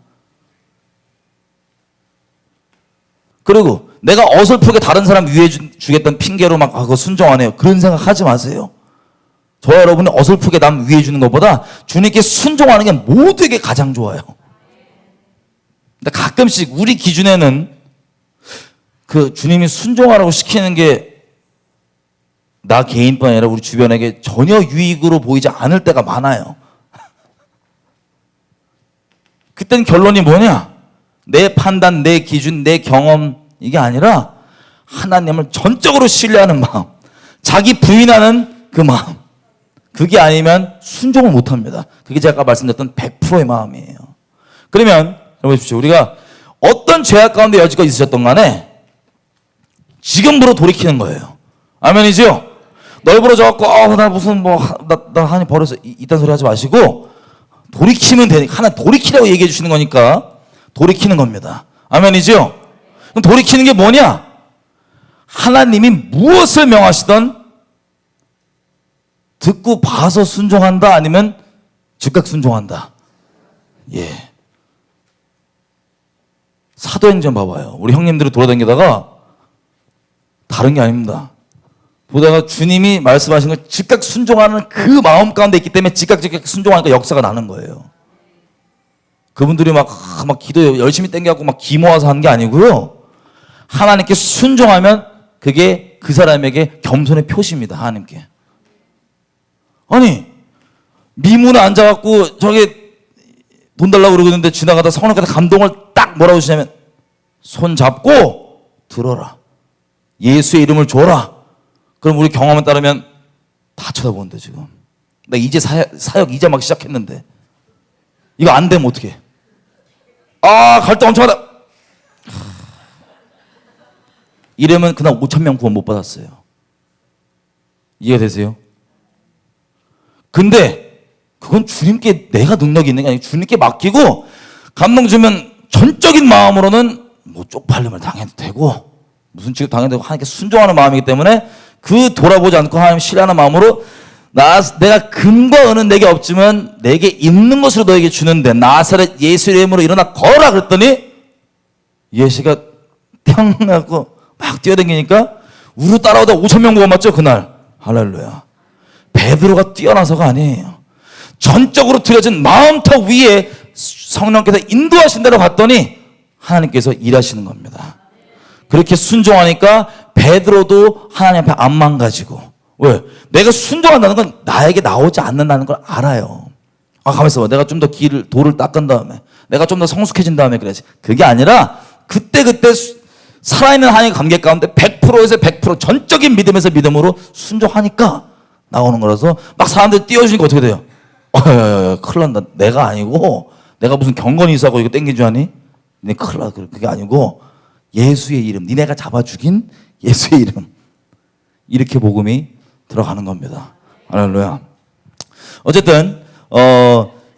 그리고 내가 어설프게 다른 사람 위해 주겠다는 핑계로 막 그거 순종 안 해요. 그런 생각 하지 마세요. 저와 여러분이 어설프게 남 위해 주는 것보다 주님께 순종하는 게 모두에게 가장 좋아요. 근데 가끔씩 우리 기준에는 그 주님이 순종하라고 시키는 게 나 개인뿐 아니라 우리 주변에게 전혀 유익으로 보이지 않을 때가 많아요. 그땐 결론이 뭐냐? 내 판단, 내 기준, 내 경험 이게 아니라 하나님을 전적으로 신뢰하는 마음, 자기 부인하는 그 마음, 그게 아니면 순종을 못합니다. 그게 제가 아까 말씀드렸던 100%의 마음이에요. 그러면 여러분 보십시오. 우리가 어떤 죄악 가운데 여지껏 있으셨던 간에 지금부로 돌이키는 거예요. 아멘이죠? 널브러져갖고 나 무슨 나 하나님 버려서 이딴 소리 하지 마시고 돌이키면 되니까 하나 돌이키라고 얘기해 주시는 거니까 돌이키는 겁니다. 아멘이죠? 그럼 돌이키는 게 뭐냐? 하나님이 무엇을 명하시던 듣고 봐서 순종한다 아니면 즉각 순종한다. 예. 사도행전 봐봐요. 우리 형님들이 돌아다니다가 다른 게 아닙니다. 보다가 주님이 말씀하신 걸 즉각 순종하는 그 마음 가운데 있기 때문에 즉각 순종하니까 역사가 나는 거예요. 그분들이 막 기도 열심히 땡겨갖고 막 기 모아서 하는 게 아니고요. 하나님께 순종하면 그게 그 사람에게 겸손의 표시입니다. 하나님께. 아니 미문에 앉아갖고 저게 돈 달라고 그러는데 지나가다 성령께서 감동을 딱 뭐라고 주시냐면 손 잡고 들어라. 예수의 이름을 줘라. 그럼 우리 경험에 따르면 다 쳐다보는데 지금. 나 이제 사역 이제 막 시작했는데 이거 안 되면 어떡해. 갈등 엄청 하다. 이러면 그날 5,000명 구원 못 받았어요. 이해되세요? 근데 그건 주님께 내가 능력이 있는 게 아니고 주님께 맡기고 감동 주면 전적인 마음으로는 뭐 쪽팔림을 당해도 되고 무슨 취급 당해도 되고 하나님께 순종하는 마음이기 때문에 그 돌아보지 않고 하나님 신뢰하는 마음으로 내가 금과 은은 내게 없지만 내게 있는 것으로 너에게 주는데 나사렛 예수 이름으로 일어나 걸어라 그랬더니 예수가 뿅 하고 막 뛰어다니니까 우르 따라오다 5,000명 구원 받죠 그날. 할렐루야. 베드로가 뛰어나서가 아니에요. 전적으로 드려진 마음턱 위에 성령께서 인도하신 대로 갔더니 하나님께서 일하시는 겁니다. 그렇게 순종하니까 베드로도 하나님 앞에 안 망가지고. 왜? 내가 순종한다는 건 나에게 나오지 않는다는 걸 알아요. 가만히 있어봐. 내가 좀 더 돌을 닦은 다음에 내가 좀 더 성숙해진 다음에 그래야지. 그게 아니라 그때 살아있는 하나님의 관계 가운데 100%에서 100% 전적인 믿음에서 믿음으로 순종하니까 나오는 거라서 막 사람들 띄워주니까 어떻게 돼요? 큰일 난다. 내가 아니고 내가 무슨 경건이 있어하고 이거 땡긴 줄 아니? 네 큰일 나. 그게 아니고 예수의 이름, 니네가 잡아 죽인 예수의 이름, 이렇게 복음이 들어가는 겁니다. 할렐루야. 어쨌든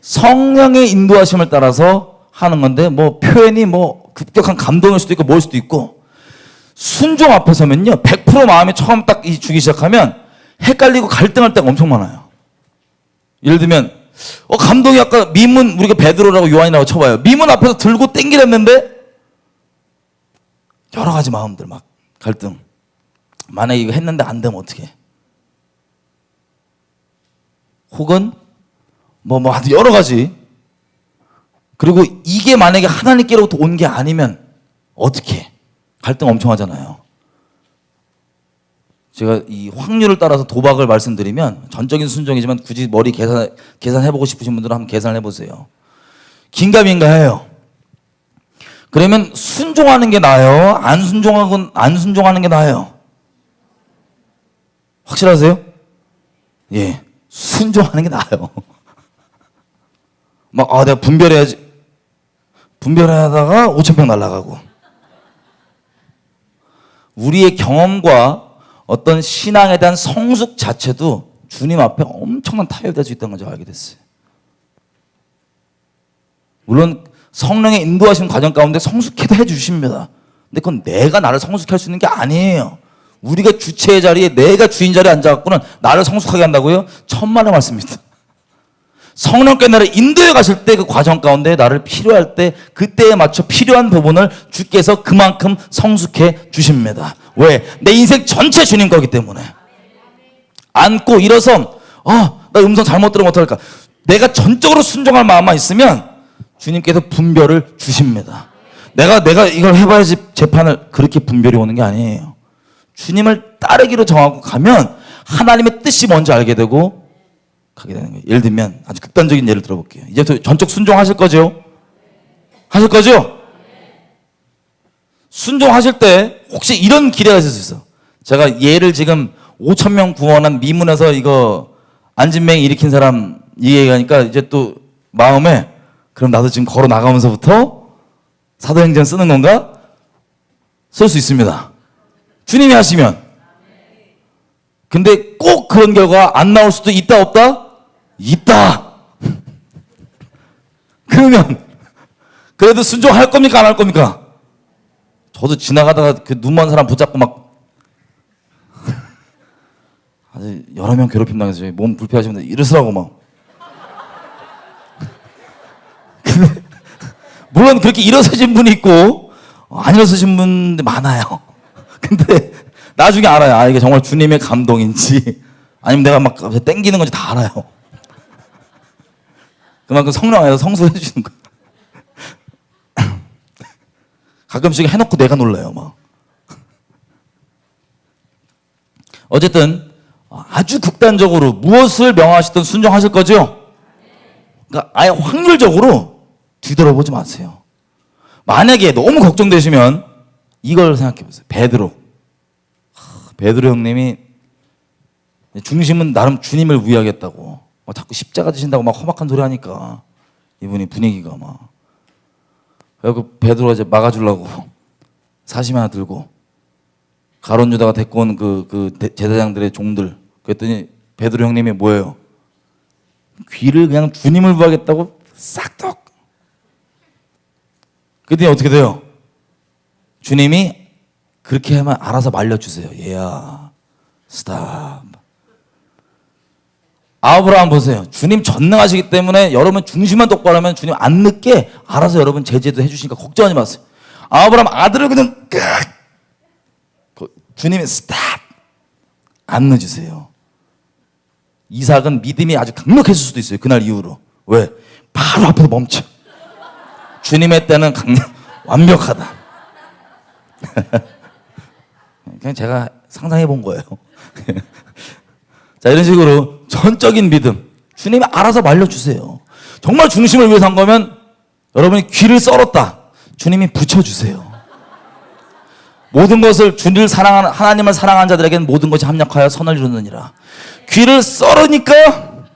성령의 인도하심을 따라서 하는 건데 뭐 표현이 뭐 급격한 감동일 수도 있고 뭘 수도 있고 순종 앞에 서면요 100% 마음이 처음 딱 주기 시작하면 헷갈리고 갈등할 때가 엄청 많아요. 예를 들면 감동이 아까 미문 우리가 베드로라고 요한이라고 쳐봐요. 미문 앞에서 들고 땡기랬는데 여러 가지 마음들 막 갈등. 만약에 이거 했는데 안 되면 어떡해? 혹은 뭐 여러 가지. 그리고 이게 만약에 하나님께로부터 온 게 아니면 어떻게? 갈등 엄청 하잖아요. 제가 이 확률을 따라서 도박을 말씀드리면 전적인 순종이지만 굳이 머리 계산해보고 싶으신 분들은 한번 계산을 해보세요. 긴가민가 해요. 그러면 순종하는 게 나아요? 안 순종하는 게 나아요? 확실하세요? 예, 순종하는 게 나아요. 내가 분별해야지. 분별하다가 5,000명 날아가고. 우리의 경험과 어떤 신앙에 대한 성숙 자체도 주님 앞에 엄청난 타협될 수 있다는 걸 알게 됐어요. 물론 성령의 인도하시는 과정 가운데 성숙해도 해주십니다. 근데 그건 내가 나를 성숙할 수 있는 게 아니에요. 우리가 주체의 자리에, 내가 주인 자리에 앉아갖고는 나를 성숙하게 한다고요? 천만의 말씀입니다. 성령께 나를 인도해 가실 때 그 과정 가운데 나를 필요할 때 그때에 맞춰 필요한 부분을 주께서 그만큼 성숙해 주십니다. 왜? 내 인생 전체 주님 거기 때문에. 앉고 일어서 나 음성 잘못 들으면 어떡할까? 내가 전적으로 순종할 마음만 있으면 주님께서 분별을 주십니다. 내가 이걸 해봐야지 재판을, 그렇게 분별이 오는 게 아니에요. 주님을 따르기로 정하고 가면 하나님의 뜻이 뭔지 알게 되고 가게 되는 거예요. 예를 들면 아주 극단적인 예를 들어볼게요. 이제부터 전적 순종하실 거죠? 하실 거죠? 순종하실 때 혹시 이런 기대가 있을 수 있어. 제가 얘를 지금 5,000명 구원한 미문에서 이거 안진맹 일으킨 사람 이 얘기하니까 이제 또 마음에 그럼 나도 지금 걸어 나가면서부터 사도행전 쓰는 건가? 쓸 수 있습니다. 주님이 하시면. 근데 꼭 그런 결과 안 나올 수도 있다 없다? 있다. 그러면 그래도 순종할 겁니까 안 할 겁니까? 저도 지나가다가 그 눈먼 사람 붙잡고 막 아주 여러 명 괴롭힘 당해서 몸 불편하시면 분들 이러시라고 막. 근데 물론 그렇게 일어서신 분이 있고 안 일어서신 분들 많아요. 근데 나중에 알아요. 이게 정말 주님의 감동인지 아니면 내가 막 땡기는 건지 다 알아요. 그만큼 성령 안에서 성수해 주시는 거예요. 가끔씩 해놓고 내가 놀라요. 막. 어쨌든 아주 극단적으로 무엇을 명하시든 순종하실 거죠? 그러니까 아예 확률적으로 뒤돌아보지 마세요. 만약에 너무 걱정되시면 이걸 생각해 보세요. 베드로. 베드로 형님이 중심은 나름 주님을 위하겠다고 자꾸 십자가 지신다고 막 험악한 소리 하니까 이분이 분위기가 막. 그래서 베드로가 이제 막아주려고 사심 하나 들고 가론 유다가 데리고 온 그 제사장들의 종들. 그랬더니 베드로 형님이 뭐예요? 귀를 그냥 주님을 구하겠다고 싹둑. 그랬더니 어떻게 돼요? 주님이 그렇게 하면 알아서 말려주세요. 얘야, 스탑. 아브라함 보세요. 주님 전능하시기 때문에 여러분 중심만 똑바로 하면 주님 안 늦게 알아서 여러분 제재도 해주시니까 걱정하지 마세요. 아브라함 아들을 그냥 주님이 스탑. 안 늦으세요. 이삭은 믿음이 아주 강력했을 수도 있어요. 그날 이후로. 왜? 바로 앞에서 멈춰. 주님의 때는 완벽하다. 그냥 제가 상상해 본 거예요. 자, 이런 식으로 전적인 믿음. 주님이 알아서 말려주세요. 정말 중심을 위해서 한 거면 여러분이 귀를 썰었다. 주님이 붙여주세요. 모든 것을 주님을 사랑하는, 하나님을 사랑하는 자들에게는 모든 것이 합력하여 선을 이루느니라. 귀를 썰으니까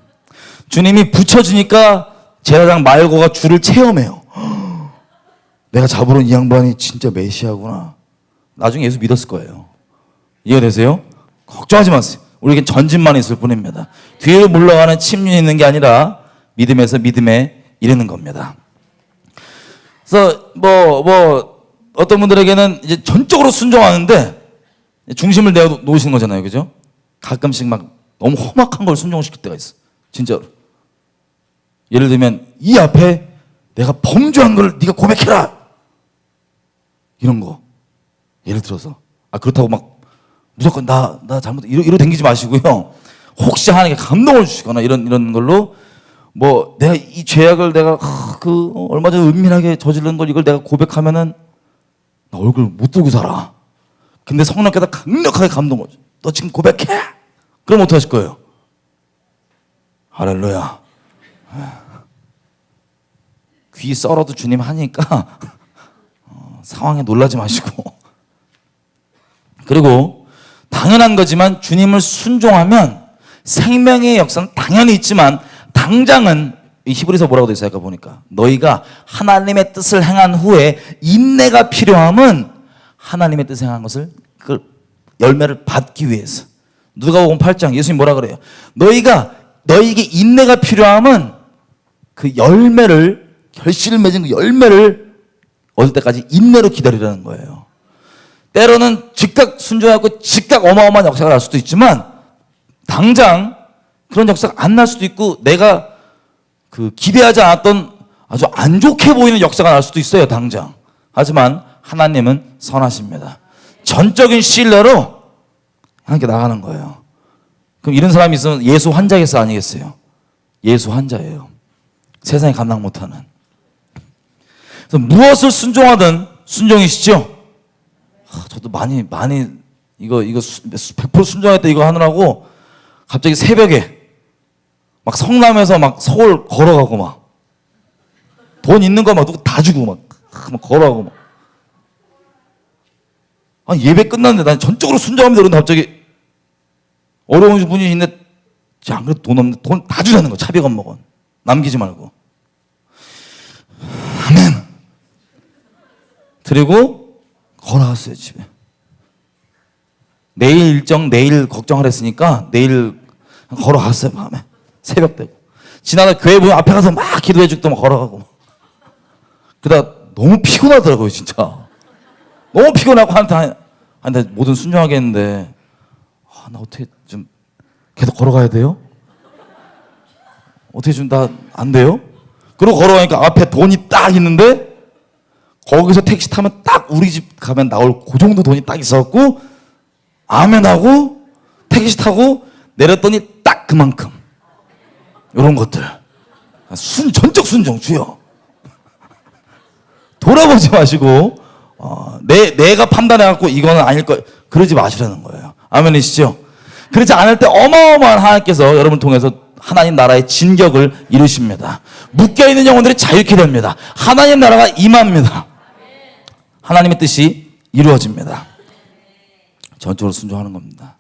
주님이 붙여주니까 제사장 말고가 주를 체험해요. 내가 잡으러 온 이 양반이 진짜 메시아구나. 나중에 예수 믿었을 거예요. 이해되세요? 걱정하지 마세요. 우리에겐 전진만 있을 뿐입니다. 뒤로 물러가는 침륜이 있는 게 아니라 믿음에서 믿음에 이르는 겁니다. 그래서 어떤 분들에게는 이제 전적으로 순종하는데 중심을 내어 놓으시는 거잖아요. 그죠? 가끔씩 막 너무 험악한 걸 순종시킬 때가 있어. 진짜로. 예를 들면 이 앞에 내가 범죄한 걸 네가 고백해라. 이런 거. 예를 들어서. 그렇다고 막 무조건 나 잘못 이러 댕기지 마시고요. 혹시 하나님께 감동을 주시거나 이런 걸로 내가 이 죄악을 내가 얼마 전에 은밀하게 저지른 걸 이걸 내가 고백하면은 나 얼굴 못 들고 살아. 근데 성령께서 강력하게 감동을 줘. 너 지금 고백해. 그럼 어떻게 하실 거예요? 할렐루야. 귀 썰어도 주님 하니까 상황에 놀라지 마시고. 그리고 당연한 거지만 주님을 순종하면 생명의 역사는 당연히 있지만 당장은 히브리서 뭐라고 되어 있어요? 아까 보니까 너희가 하나님의 뜻을 행한 후에 인내가 필요함은 하나님의 뜻을 행한 것을 그 열매를 받기 위해서. 누가복음 8장 예수님 뭐라 그래요? 너희에게 인내가 필요하면 그 열매를, 결실을 맺은 그 열매를 얻을 때까지 인내로 기다리라는 거예요. 때로는 즉각 순종하고 즉각 어마어마한 역사가 날 수도 있지만 당장 그런 역사가 안 날 수도 있고 내가 그 기대하지 않았던 아주 안 좋게 보이는 역사가 날 수도 있어요, 당장. 하지만 하나님은 선하십니다. 전적인 신뢰로 함께 나가는 거예요. 그럼 이런 사람이 있으면 예수 환자겠어, 아니겠어요? 예수 환자예요. 세상에 감당 못하는. 그래서 무엇을 순종하든 순종이시죠? 저도 많이 이거 100% 순종했다 이거 하느라고 갑자기 새벽에 막 성남에서 막 서울 걸어가고 막 돈 있는 거 막 누구 다 주고 막 걸어가고 막. 예배 끝났는데 난 전적으로 순종합니다. 그런데 갑자기 어려운 분이 있는데 안 그래도 돈 없는데 돈 다 주자는 거. 차비가 먹은 남기지 말고. 아멘. 드리고 걸어갔어요, 집에. 내일 일정 내일 걱정하랬으니까 내일 걸어갔어요, 밤에. 새벽 되고. 지나다 교회 보면 앞에 가서 막 기도해 주고 막 걸어가고. 그러다 너무 피곤하더라고요, 진짜. 너무 피곤하고 한테 뭐든 순종하겠는데 나 어떻게 좀 계속 걸어가야 돼요? 어떻게 좀 다 안 돼요? 그러고 걸어가니까 앞에 돈이 딱 있는데 거기서 택시 타면 딱 우리 집 가면 나올 그 정도 돈이 딱 있었고 아멘하고 택시 타고 내렸더니 딱 그만큼. 이런 것들. 전적 순종, 주여. 돌아보지 마시고 내가 판단해갖고 이거는 아닐 거 그러지 마시라는 거예요. 아멘이시죠? 그렇지 않을 때 어마어마한 하나님께서 여러분을 통해서 하나님 나라의 진격을 이루십니다. 묶여있는 영혼들이 자유케 됩니다. 하나님 나라가 임합니다. 하나님의 뜻이 이루어집니다. 전적으로 순종하는 겁니다.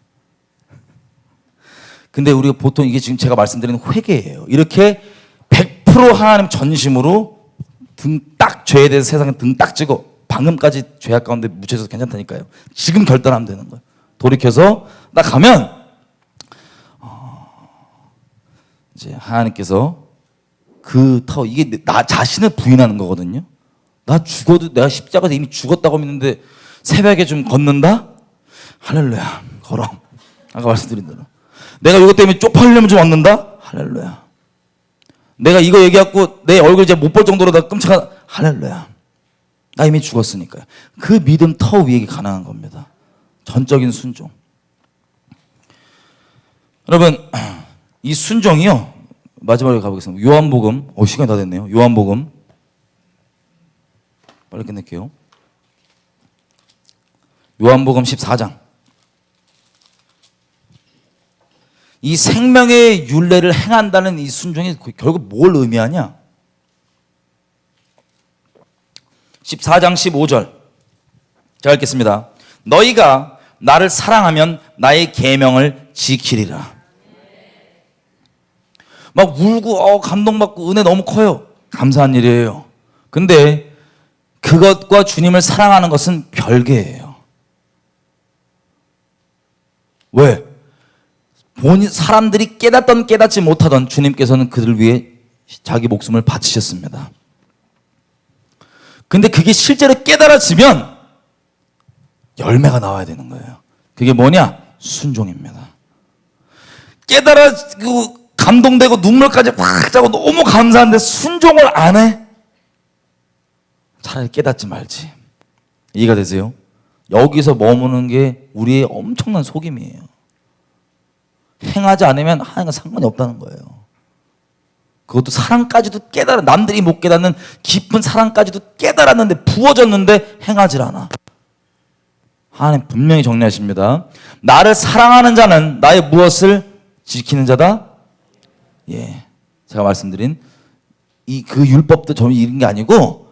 근데 우리가 보통 이게 지금 제가 말씀드리는 회개예요. 이렇게 100% 하나님 전심으로 죄에 대해서 세상에 등 딱 찌고 방금까지 죄악 가운데 묻혀져서 괜찮다니까요. 지금 결단하면 되는 거예요. 돌이켜서 딱 가면 이제 하나님께서 이게 나 자신을 부인하는 거거든요. 나 죽어도 내가 십자가에서 이미 죽었다고 믿는데 새벽에 좀 걷는다? 할렐루야. 걸어. 아까 말씀드린 대로. 내가 이것 때문에 쪽팔리면 좀 얻는다? 할렐루야. 내가 이거 얘기하고 내 얼굴 이제 못 볼 정도로 나 끔찍한 할렐루야. 나 이미 죽었으니까요. 그 믿음 터 위에 가능한 겁니다. 전적인 순종. 여러분, 이 순종이요. 마지막으로 가보겠습니다. 요한복음. 시간이 다 됐네요. 요한복음. 빨리 끝낼게요. 요한복음 14장. 이 생명의 율례를 행한다는 이 순종이 결국 뭘 의미하냐? 14장 15절. 제가 읽겠습니다. 너희가 나를 사랑하면 나의 계명을 지키리라. 막 울고 감동받고 은혜 너무 커요. 감사한 일이에요. 근데 그것과 주님을 사랑하는 것은 별개예요. 왜? 사람들이 깨닫던 깨닫지 못하던 주님께서는 그들 위해 자기 목숨을 바치셨습니다. 근데 그게 실제로 깨달아지면 열매가 나와야 되는 거예요. 그게 뭐냐? 순종입니다. 깨달아지고 감동되고 눈물까지 팍 짜고 너무 감사한데 순종을 안 해? 차라리 깨닫지 말지. 이해가 되세요? 여기서 머무는 게 우리의 엄청난 속임이에요. 행하지 않으면 하나님과 상관이 없다는 거예요. 그것도 사랑까지도 남들이 못 깨닫는 깊은 사랑까지도 깨달았는데 부어졌는데 행하질 않아. 하나님 분명히 정리하십니다. 나를 사랑하는 자는 나의 무엇을 지키는 자다? 예, 제가 말씀드린 그 율법도 저는 이런 게 아니고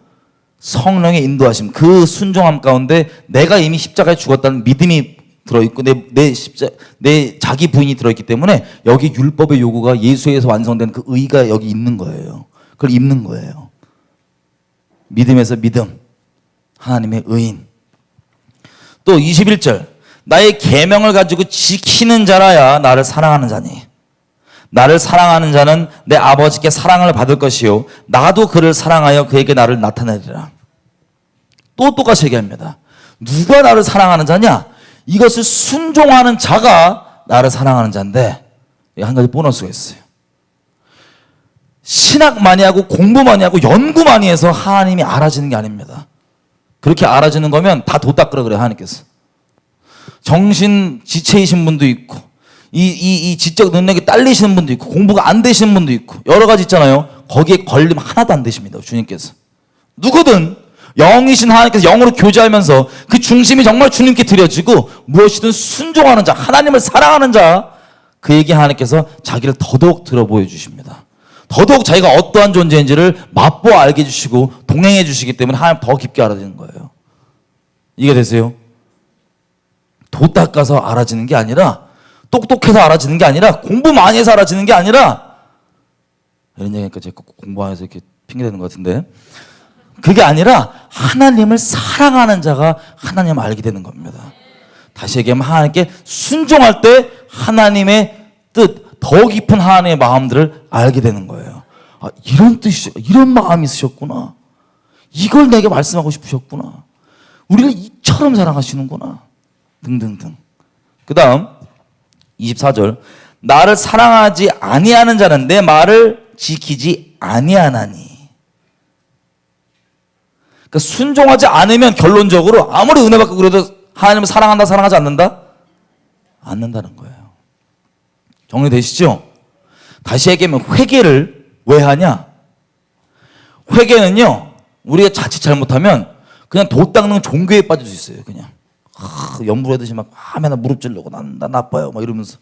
성령의 인도하심, 그 순종함 가운데 내가 이미 십자가에 죽었다는 믿음이 들어있고 내 자기 부인이 들어있기 때문에 여기 율법의 요구가 예수에서 완성된 그 의가 여기 있는 거예요. 그걸 입는 거예요. 믿음에서 믿음, 하나님의 의인. 또 21절 나의 계명을 가지고 지키는 자라야 나를 사랑하는 자니. 나를 사랑하는 자는 내 아버지께 사랑을 받을 것이요 나도 그를 사랑하여 그에게 나를 나타내리라. 또 똑같이 얘기합니다. 누가 나를 사랑하는 자냐? 이것을 순종하는 자가 나를 사랑하는 자인데, 한 가지 보너스가 있어요. 신학 많이 하고 공부 많이 하고 연구 많이 해서 하나님이 알아지는 게 아닙니다. 그렇게 알아지는 거면 다 도 닦으라 그래요, 하나님께서. 정신 지체이신 분도 있고, 이 지적 능력이 딸리시는 분도 있고, 공부가 안 되시는 분도 있고, 여러 가지 있잖아요. 거기에 걸림 하나도 안 되십니다, 주님께서. 누구든 영이신 하나님께서 영으로 교제하면서 그 중심이 정말 주님께 드려지고 무엇이든 순종하는 자, 하나님을 사랑하는 자, 그에게 하나님께서 자기를 더더욱 들어 보여주십니다. 더더욱 자기가 어떠한 존재인지를 맛보아 알게 해주시고 동행해 주시기 때문에 하나님 더 깊게 알아지는 거예요. 이해되세요? 도 닦아서 알아지는 게 아니라, 똑똑해서 알아지는 게 아니라, 공부 많이 해서 알아지는 게 아니라, 이런 얘기니까 제가 공부 안 해서 이렇게 핑계대는 것 같은데, 그게 아니라 하나님을 사랑하는 자가 하나님을 알게 되는 겁니다. 다시 얘기하면 하나님께 순종할 때 하나님의 뜻, 더 깊은 하나님의 마음들을 알게 되는 거예요. 아, 이런 뜻이, 이런 마음이 있으셨구나. 이걸 내게 말씀하고 싶으셨구나. 우리를 이처럼 사랑하시는구나. 등등등. 그 다음 24절, 나를 사랑하지 아니하는 자는 내 말을 지키지 아니하나니. 그러니까 순종하지 않으면 결론적으로 아무리 은혜 받고 그래도 하나님을 사랑한다, 사랑하지 않는다? 않는다는 거예요. 정리되시죠? 다시 얘기하면 회개를 왜 하냐? 회개는요, 우리가 자칫 잘못하면 그냥 도 닦는 종교에 빠질 수 있어요. 그냥 염불하듯이 막 맨날 무릎 찔르고 나 나빠요 막 이러면서.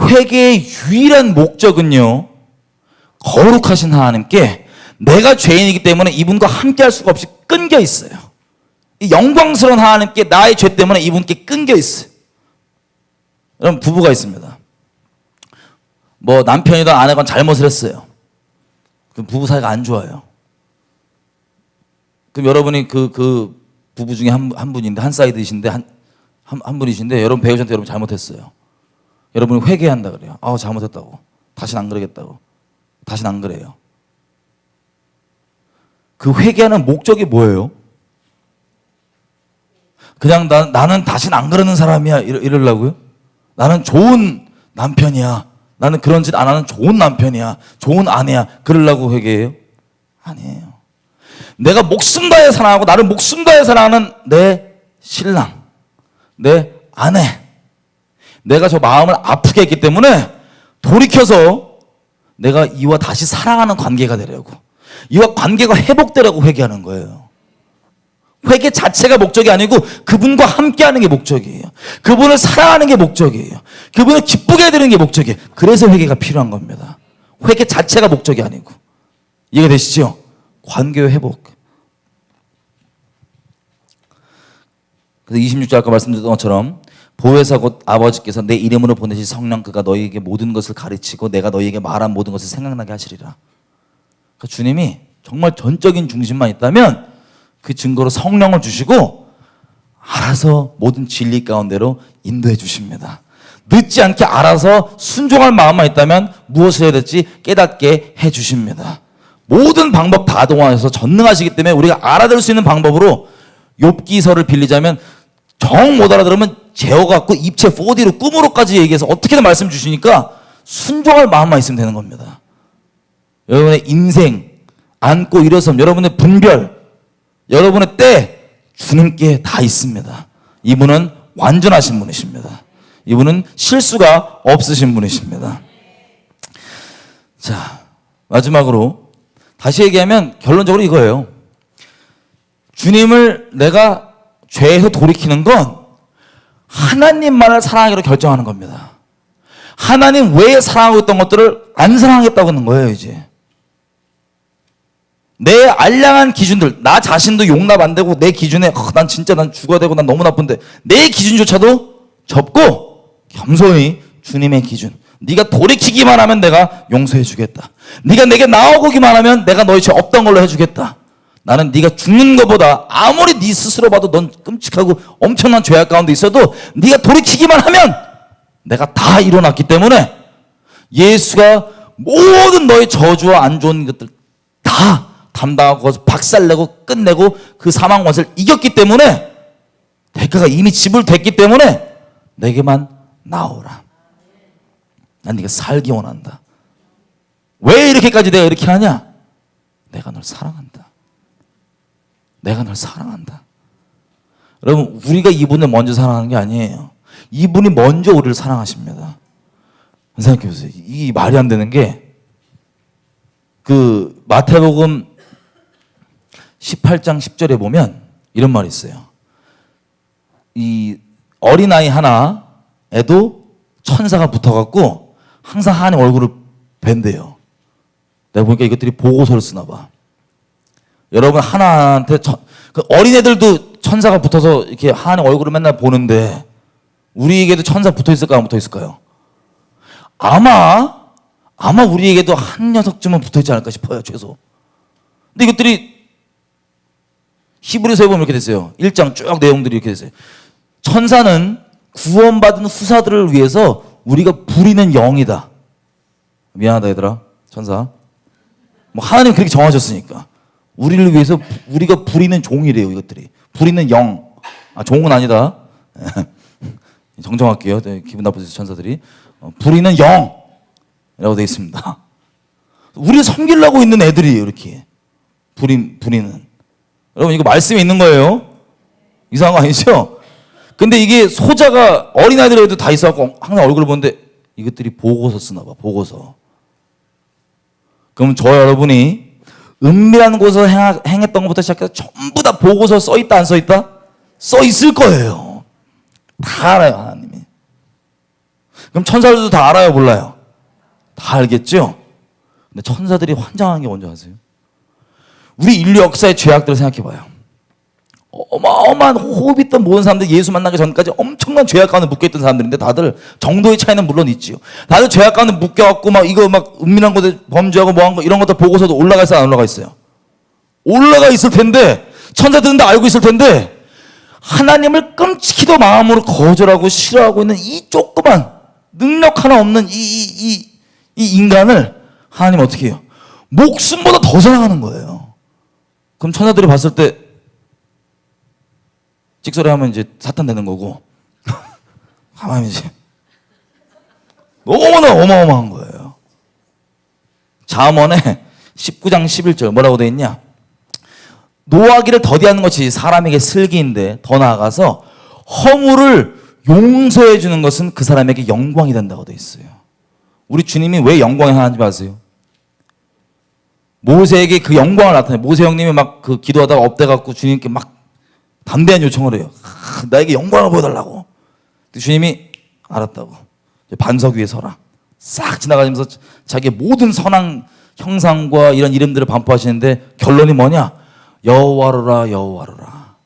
회개의 유일한 목적은요, 거룩하신 하나님께 내가 죄인이기 때문에 이분과 함께 할 수가 없이 끊겨 있어요. 이 영광스러운 하나님께 나의 죄 때문에 이분께 끊겨 있어요. 여러분, 부부가 있습니다. 뭐 남편이든 아내건 잘못을 했어요. 그럼 부부 사이가 안 좋아요. 그럼 여러분이 그 부부 중에 한 분인데, 한 사이드이신데, 한 분이신데, 여러분 배우자한테 여러분 잘못했어요. 여러분이 회개한다 그래요. 아, 잘못했다고. 다시는 안 그러겠다고. 다시는 안 그래요. 그 회개하는 목적이 뭐예요? 그냥 나는 다시는 안 그러는 사람이야 이러려고요? 나는 좋은 남편이야. 나는 그런 짓 안 하는 좋은 남편이야. 좋은 아내야. 그러려고 회개해요? 아니에요. 내가 목숨 다해 사랑하고 나를 목숨 다해 사랑하는 내 신랑, 내 아내, 내가 저 마음을 아프게 했기 때문에 돌이켜서 내가 이와 다시 사랑하는 관계가 되려고, 이와 관계가 회복되려고 회개하는 거예요. 회개 자체가 목적이 아니고 그분과 함께하는 게 목적이에요. 그분을 사랑하는 게 목적이에요. 그분을 기쁘게 해드리는 게 목적이에요. 그래서 회개가 필요한 겁니다. 회개 자체가 목적이 아니고. 이해가 되시죠? 관계의 회복. 그래서 26절 아까 말씀드렸던 것처럼, 보혜사 곧 아버지께서 내 이름으로 보내신 성령 그가 너희에게 모든 것을 가르치고 내가 너희에게 말한 모든 것을 생각나게 하시리라. 그러니까 주님이 정말 전적인 중심만 있다면 그 증거로 성령을 주시고 알아서 모든 진리 가운데로 인도해 주십니다. 늦지 않게 알아서 순종할 마음만 있다면 무엇을 해야 될지 깨닫게 해 주십니다. 모든 방법 다 동원해서 전능하시기 때문에 우리가 알아들을 수 있는 방법으로, 욥기서를 빌리자면 정 못 알아들으면 재워갖고 입체 4D로 꿈으로까지 얘기해서 어떻게든 말씀 주시니까 순종할 마음만 있으면 되는 겁니다. 여러분의 인생, 앉고 일어섬, 여러분의 분별, 여러분의 때 주님께 다 있습니다. 이분은 완전하신 분이십니다. 이분은 실수가 없으신 분이십니다. 자, 마지막으로 다시 얘기하면 결론적으로 이거예요. 주님을 내가 죄에서 돌이키는 건 하나님만을 사랑하기로 결정하는 겁니다. 하나님 외에 사랑하고 있던 것들을 안 사랑하겠다고 하는 거예요, 이제. 내 알량한 기준들, 나 자신도 용납 안 되고 내 기준에 난 죽어야 되고 난 너무 나쁜데, 내 기준조차도 접고 겸손히 주님의 기준, 네가 돌이키기만 하면 내가 용서해 주겠다. 네가 내게 나오기만 하면 내가 너희 죄 없던 걸로 해주겠다. 나는 네가 죽는 것보다 아무리 네 스스로 봐도 넌 끔찍하고 엄청난 죄악 가운데 있어도 네가 돌이키기만 하면 내가 다 이뤄놨기 때문에 예수가 모든 너의 저주와 안 좋은 것들 다 감당하고 박살내고 끝내고 그 사망 원수를 이겼기 때문에 대가가 이미 지불됐기 때문에 내게만 나오라. 난 네가 살기 원한다. 왜 이렇게까지 내가 이렇게 하냐? 내가 널 사랑한다. 내가 널 사랑한다. 여러분, 우리가 이분을 먼저 사랑하는 게 아니에요. 이분이 먼저 우리를 사랑하십니다. 생각해 보세요. 이 말이 안 되는 게 그 마태복음 18장 10절에 보면 이런 말이 있어요. 이 어린아이 하나에도 천사가 붙어갖고 항상 하나님 얼굴을 뵌대요. 내가 보니까 이것들이 보고서를 쓰나 봐. 여러분 하나한테 그 어린애들도 천사가 붙어서 이렇게 하나님 얼굴을 맨날 보는데 우리에게도 천사 붙어 있을까 안 붙어 있을까요? 아마 우리에게도 한 녀석쯤은 붙어 있지 않을까 싶어요, 최소. 근데 이것들이 히브리서에 보면 이렇게 됐어요. 1장 쭉 내용들이 이렇게 됐어요. 천사는 구원받은 후사들을 위해서 우리가 부리는 영이다. 미안하다 얘들아, 천사. 뭐 하나님 그렇게 정하셨으니까. 우리를 위해서 우리가 부리는 종이래요, 이것들이. 부리는 영. 종은 아니다. 정정할게요. 기분 나쁘세요, 천사들이. 부리는 영이라고 되어 있습니다. 우리를 섬기려고 있는 애들이에요, 이렇게. 부리는. 여러분, 이거 말씀에 있는 거예요. 이상한 거 아니죠? 근데 이게 소자가 어린아이들에도 다 있어갖고 항상 얼굴을 보는데 이것들이 보고서 쓰나 봐, 보고서. 그럼 저 여러분이 은밀한 곳에서 행했던 것부터 시작해서 전부 다 보고서 써있다 안 써있다? 써있을 거예요. 다 알아요, 하나님이. 그럼 천사들도 다 알아요, 몰라요? 다 알겠죠? 근데 천사들이 환장한 게 뭔지 아세요? 우리 인류 역사의 죄악들을 생각해봐요. 어마어마한 호흡 있던 모든 사람들 예수 만나기 전까지 엄청난 죄악 가운데 묶여있던 사람들인데 다들 정도의 차이는 물론 있지요. 다들 죄악 가운데 묶여갖고 막 이거 막 은밀한 곳에 범죄하고 뭐한 거 이런 것들 보고서도 올라가 있어요, 안 올라가 있어요? 올라가 있을 텐데 천사들은 다 알고 있을 텐데 하나님을 끔찍히도 마음으로 거절하고 싫어하고 있는 이 조그만 능력 하나 없는 이 인간을 하나님 어떻게 해요? 목숨보다 더 사랑하는 거예요. 그럼 천사들이 봤을 때 찍소리 하면 이제 사탄 되는 거고 가만히 이제 너무나 어마어마한 거예요. 잠언에 19장 11절 뭐라고 되어 있냐? 노하기를 더디하는 것이 사람에게 슬기인데 더 나아가서 허물을 용서해 주는 것은 그 사람에게 영광이 된다고 되어 있어요. 우리 주님이 왜 영광이 하나인지 아세요? 모세에게 그 영광을 나타내요. 모세 형님이 막 그 기도하다가 엎대갖고 주님께 막 담대한 요청을 해요. 나에게 영광을 보여달라고. 주님이 알았다고. 반석 위에 서라. 싹 지나가면서 자기의 모든 선한 형상과 이런 이름들을 반포하시는데 결론이 뭐냐? 여호와로라 여호와로라.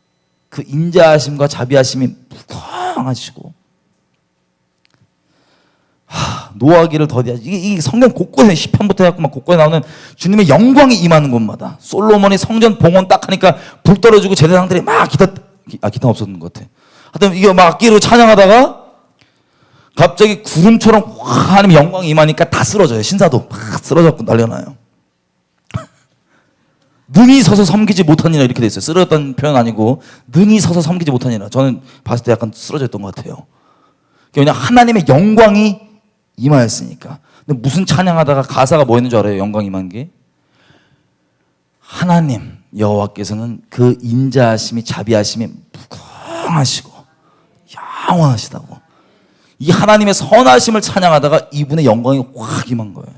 그 인자하심과 자비하심이 무광하시고 노하기를 더디하지. 이게 성경 곳곳에 시편부터 해갖고 막 곳곳에 나오는 주님의 영광이 임하는 곳마다 솔로몬이 성전 봉헌 딱 하니까 불 떨어지고 제사장들이 막 기타는 없었는 것 같아. 하여튼 이게 막 악기로 찬양하다가 갑자기 구름처럼 하나님의 영광이 임하니까 다 쓰러져요. 신사도 막 쓰러졌고 난리가 나요. 능히 서서 섬기지 못하니라 이렇게 돼 있어요. 쓰러졌다는 표현 아니고 능히 서서 섬기지 못하니라. 저는 봤을 때 약간 쓰러졌던 것 같아요. 왜냐하면 하나님의 영광이 임하였으니까. 근데 무슨 찬양하다가 가사가 뭐 있는 줄 알아요? 영광 임한 게 하나님 여호와께서는 그 인자하심이 자비하심이 무궁하시고 영원하시다고. 이 하나님의 선하심을 찬양하다가 이분의 영광이 확 임한 거예요.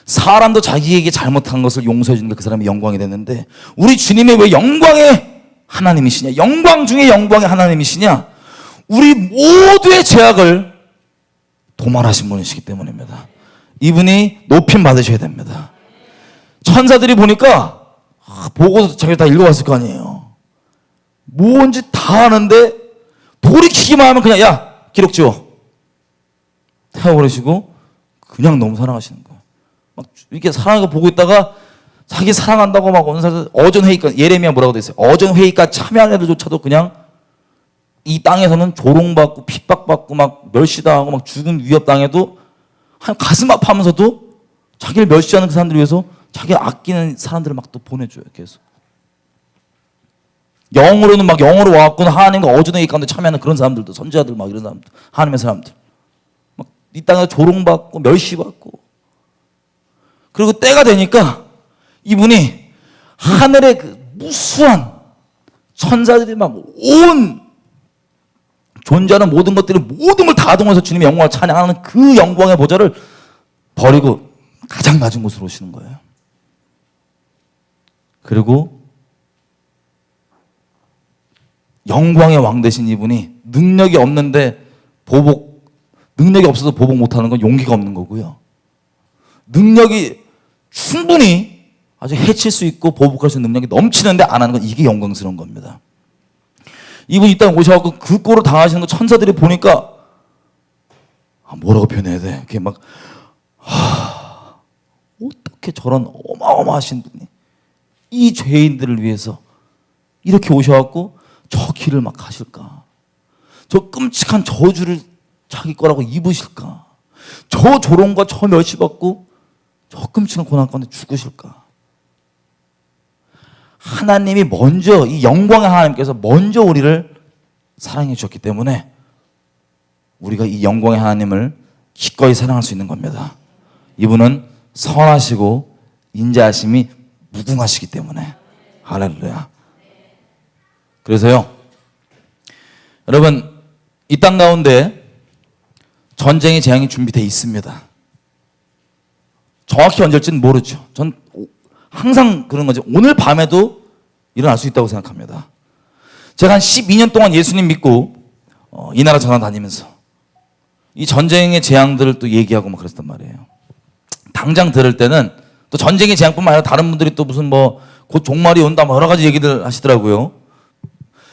사람도 자기에게 잘못한 것을 용서해 주는 게 그 사람의 영광이 됐는데 우리 주님이 왜 영광의 하나님이시냐? 영광 중에 영광의 하나님이시냐? 우리 모두의 죄악을 도말하신 분이시기 때문입니다. 이분이 높임 받으셔야 됩니다. 천사들이 보니까 보고서 자기가 다 읽어봤을 거 아니에요. 뭔지 다 아는데 돌이키기만 하면 그냥 야 기록 지워 태워버리시고 그냥 너무 사랑하시는 거예요. 막 이렇게 사랑하고 보고 있다가 자기 사랑한다고 막 어전 회의까지, 예레미야 뭐라고 돼 있어요? 어전 회의까지 참여한 애들조차도 그냥 이 땅에서는 조롱받고 핍박받고 막 멸시당하고 막 죽음 위협당해도 한 가슴 아파하면서도 자기를 멸시하는 그 사람들 위해서 자기 아끼는 사람들을 막 또 보내줘요. 계속 영으로는 막 영으로 와갖고 하나님과 어전회의 가운데 참여하는 그런 사람들도, 선지자들 막 이런 사람들, 하나님의 사람들 막 이 땅에서 조롱받고 멸시받고, 그리고 때가 되니까 이분이 하늘의 그 무수한 천사들이 막 온 존재하는 모든 것들이 모든 걸 다 동원해서 주님의 영광을 찬양하는 그 영광의 보좌를 버리고 가장 낮은 곳으로 오시는 거예요. 그리고 영광의 왕 되신 이분이 능력이 없는데 능력이 없어서 보복 못하는 건 용기가 없는 거고요. 능력이 충분히 아주 해칠 수 있고 보복할 수 있는 능력이 넘치는데 안 하는 건 이게 영광스러운 겁니다. 이분이 이 땅에 오셔서 그 꼴을 당하시는 거 천사들이 보니까 뭐라고 표현해야 돼? 그게 막 어떻게 저런 어마어마하신 분이 이 죄인들을 위해서 이렇게 오셔갖고 저 길을 막 가실까? 저 끔찍한 저주를 자기 거라고 입으실까? 저 조롱과 저 멸시받고 저 끔찍한 고난 가운데 죽으실까? 하나님이 먼저, 이 영광의 하나님께서 먼저 우리를 사랑해 주셨기 때문에 우리가 이 영광의 하나님을 기꺼이 사랑할 수 있는 겁니다. 이분은 선하시고 인자하심이 무궁하시기 때문에. 할렐루야. 그래서요, 여러분, 이 땅 가운데 전쟁의 재앙이 준비되어 있습니다. 정확히 언제일지는 모르죠. 전 항상 그런 거죠. 오늘 밤에도 일어날 수 있다고 생각합니다. 제가 한 12년 동안 예수님 믿고 이 나라 저 나라 다니면서 이 전쟁의 재앙들을 또 얘기하고 막 그랬단 말이에요. 당장 들을 때는 또 전쟁의 재앙뿐만 아니라 다른 분들이 또 무슨 뭐 곧 종말이 온다 뭐 여러 가지 얘기들 하시더라고요.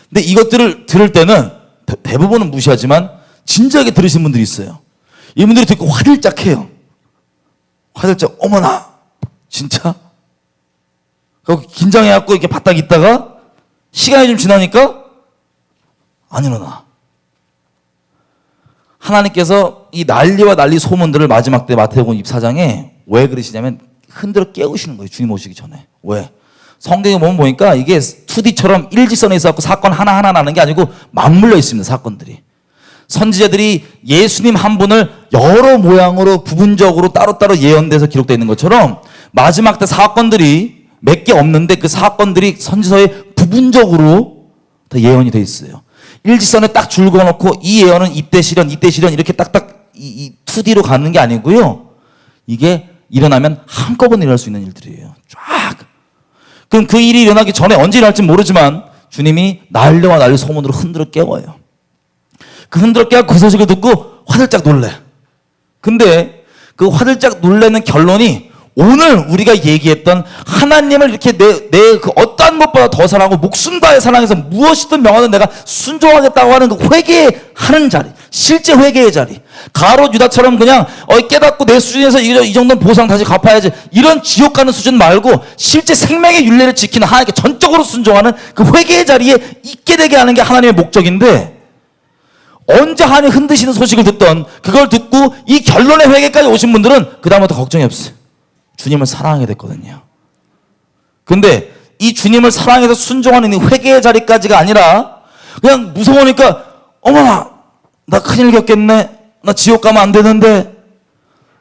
근데 이것들을 들을 때는 대부분은 무시하지만 진지하게 들으신 분들이 있어요. 이분들이 듣고 화들짝해요. 화들짝, 어머나 진짜? 그리고 긴장해갖고 이렇게 바닥 있다가 시간이 좀 지나니까 안 일어나. 하나님께서 이 난리와 난리 소문들을 마지막 때 마태복음 24장에 왜 그러시냐면 흔들어 깨우시는 거예요. 주님 오시기 전에. 왜? 성경에 보니까 이게 2D처럼 일직선에 있어갖고 사건 하나하나 나는 게 아니고 맞물려 있습니다. 사건들이. 선지자들이 예수님 한 분을 여러 모양으로 부분적으로 따로따로 예언돼서 기록되어 있는 것처럼 마지막 때 사건들이 몇 개 없는데 그 사건들이 선지서에 부분적으로 다 예언이 되어 있어요. 일직선에 딱 줄 그어놓고 이 예언은 이때 실현 이렇게 딱딱 이 2D로 가는 게 아니고요. 이게 일어나면 한꺼번에 일어날 수 있는 일들이에요. 쫙. 그럼 그 일이 일어나기 전에 언제 일어날지 모르지만 주님이 난리와 난리 소문으로 흔들어 깨워요. 그 흔들어 깨고 그 소식을 듣고 화들짝 놀래. 근데 그 화들짝 놀라는 결론이 오늘 우리가 얘기했던 하나님을 이렇게 내 그 어떠한 것보다 더 사랑하고 목숨 다해 사랑해서 무엇이든 명하는 내가 순종하겠다고 하는 그 회개하는 자리, 실제 회개의 자리. 가롯 유다처럼 그냥 깨닫고 내 수준에서 이 정도는 보상 다시 갚아야지 이런 지옥 가는 수준 말고 실제 생명의 윤례를 지키는 하나님께 전적으로 순종하는 그 회개의 자리에 있게 되게 하는 게 하나님의 목적인데, 언제 하나님 흔드시는 소식을 듣던 그걸 듣고 이 결론의 회개까지 오신 분들은 그 다음부터 걱정이 없어요. 주님을 사랑하게 됐거든요. 근데 이 주님을 사랑해서 순종하는 이 회개의 자리까지가 아니라 그냥 무서우니까 어머나 나 큰일 겪겠네, 나 지옥 가면 안 되는데,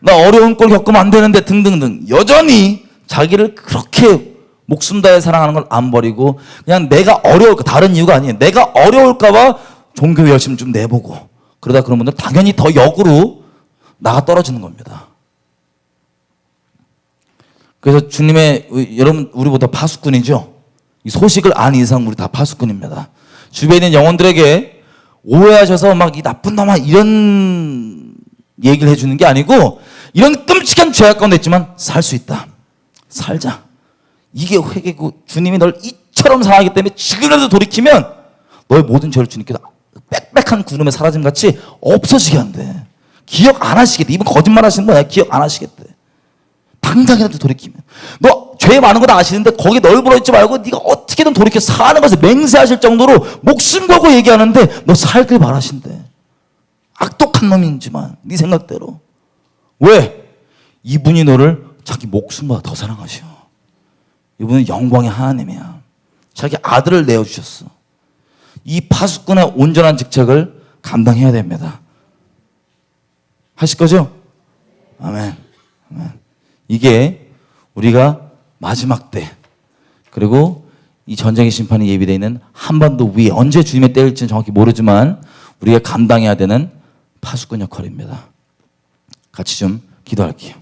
나 어려운 꼴 겪으면 안 되는데 등등등 여전히 자기를 그렇게 목숨 다해 사랑하는 걸 안 버리고 그냥 내가 어려울까, 다른 이유가 아니에요. 내가 어려울까 봐 종교 열심 좀 내보고 그러다 그런 분들 당연히 더 역으로 나가 떨어지는 겁니다. 그래서 주님의, 여러분 우리보다 파수꾼이죠. 이 소식을 안 이상 우리 다 파수꾼입니다. 주변에 있는 영혼들에게 오해하셔서 막 이 나쁜 놈아 이런 얘기를 해주는 게 아니고 이런 끔찍한 죄악 가운데 있지만 살 수 있다. 살자. 이게 회개고 주님이 널 이처럼 사랑하기 때문에 지금이라도 돌이키면 너의 모든 죄를 주님께서 빽빽한 구름에 사라짐 같이 없어지게 한대. 기억 안 하시겠대. 이분 거짓말 하시는 거야. 기억 안 하시겠대. 당장이라도 돌이키면. 너 죄 죄 많은 거 다 아시는데 거기에 널브러 있지 말고 네가 어떻게든 돌이켜 사는 것을 맹세하실 정도로 목숨 걸고 얘기하는데 너 살길 바라신대. 악독한 놈이지만 네 생각대로. 왜? 이분이 너를 자기 목숨보다 더 사랑하셔. 이분은 영광의 하나님이야. 자기 아들을 내어주셨어. 이 파수꾼의 온전한 직책을 감당해야 됩니다. 하실 거죠? 아멘. 아멘. 이게 우리가 마지막 때, 그리고 이 전쟁의 심판이 예비되어 있는 한반도 위에 언제 주님의 때일지는 정확히 모르지만 우리가 감당해야 되는 파수꾼 역할입니다. 같이 좀 기도할게요.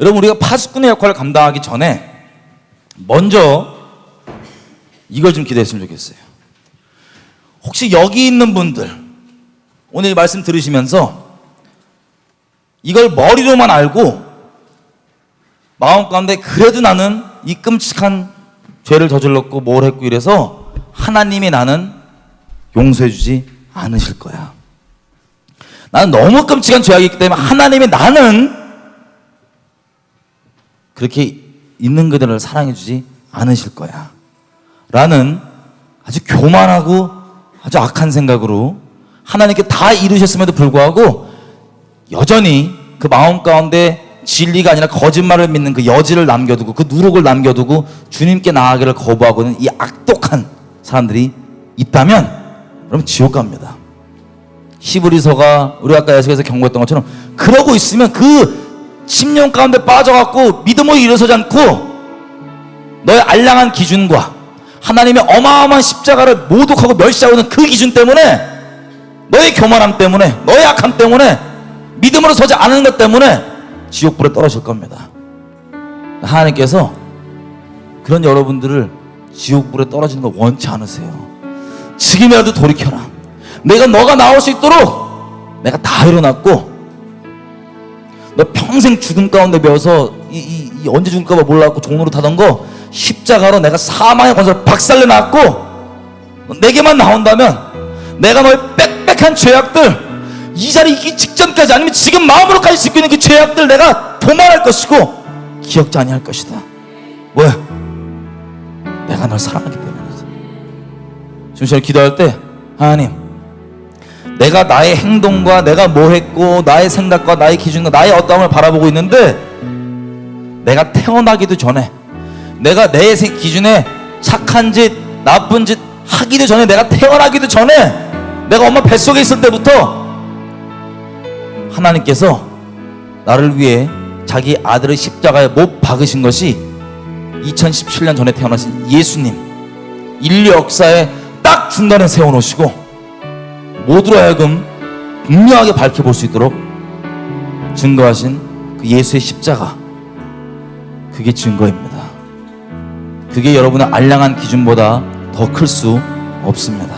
여러분, 우리가 파수꾼의 역할을 감당하기 전에 먼저 이걸 좀 기도했으면 좋겠어요. 혹시 여기 있는 분들 오늘 이 말씀 들으시면서 이걸 머리로만 알고 마음 가운데 그래도 나는 이 끔찍한 죄를 저질렀고 뭘 했고 이래서 하나님이 나는 용서해 주지 않으실 거야. 나는 너무 끔찍한 죄악이 있기 때문에 하나님이 나는 그렇게 있는 그들을 사랑해 주지 않으실 거야 라는 아주 교만하고 아주 악한 생각으로 하나님께 다 이루셨음에도 불구하고 여전히 그 마음 가운데 진리가 아니라 거짓말을 믿는 그 여지를 남겨두고 그 누룩을 남겨두고 주님께 나아가기를 거부하고 있는 이 악독한 사람들이 있다면 여러분 지옥 갑니다. 히브리서가 우리 아까 예수께서 경고했던 것처럼 그러고 있으면 그 심령 가운데 빠져갖고 믿음으로 일어서지 않고 너의 알량한 기준과 하나님의 어마어마한 십자가를 모독하고 멸시하고 있는 그 기준 때문에 너의 교만함 때문에 너의 악함 때문에 믿음으로 서지 않은 것 때문에 지옥불에 떨어질 겁니다. 하나님께서 그런 여러분들을 지옥불에 떨어지는 걸 원치 않으세요. 지금이라도 돌이켜라. 내가 너가 나올 수 있도록 내가 다 이뤄놨고 너 평생 죽음 가운데 배워서 언제 죽을까 봐 몰라갖고 종로로 타던 거 십자가로 내가 사망의 권세를 박살내놨고 내게만 나온다면 내가 너의 빽빽한 죄악들 이 자리에 있기 직전까지 아니면 지금 마음으로까지 짓고 있는 그 죄악들 내가 도말할 것이고 기억지 아니할 것이다. 왜? 내가 널 사랑하기 때문이지. 지금 저를 기도할 때 하나님 내가 나의 행동과 내가 뭐 했고 나의 생각과 나의 기준과 나의 어떠함을 바라보고 있는데 내가 태어나기도 전에 내가 내 기준에 착한 짓 나쁜 짓 하기도 전에 내가 태어나기도 전에 내가 엄마 뱃속에 있을 때부터 하나님께서 나를 위해 자기 아들의 십자가에 못 박으신 것이 2017년 전에 태어나신 예수님 인류 역사에 딱 중간에 세워놓으시고 모두로 하여금 분명하게 밝혀볼 수 있도록 증거하신 그 예수의 십자가 그게 증거입니다. 그게 여러분의 알량한 기준보다 더 클 수 없습니다.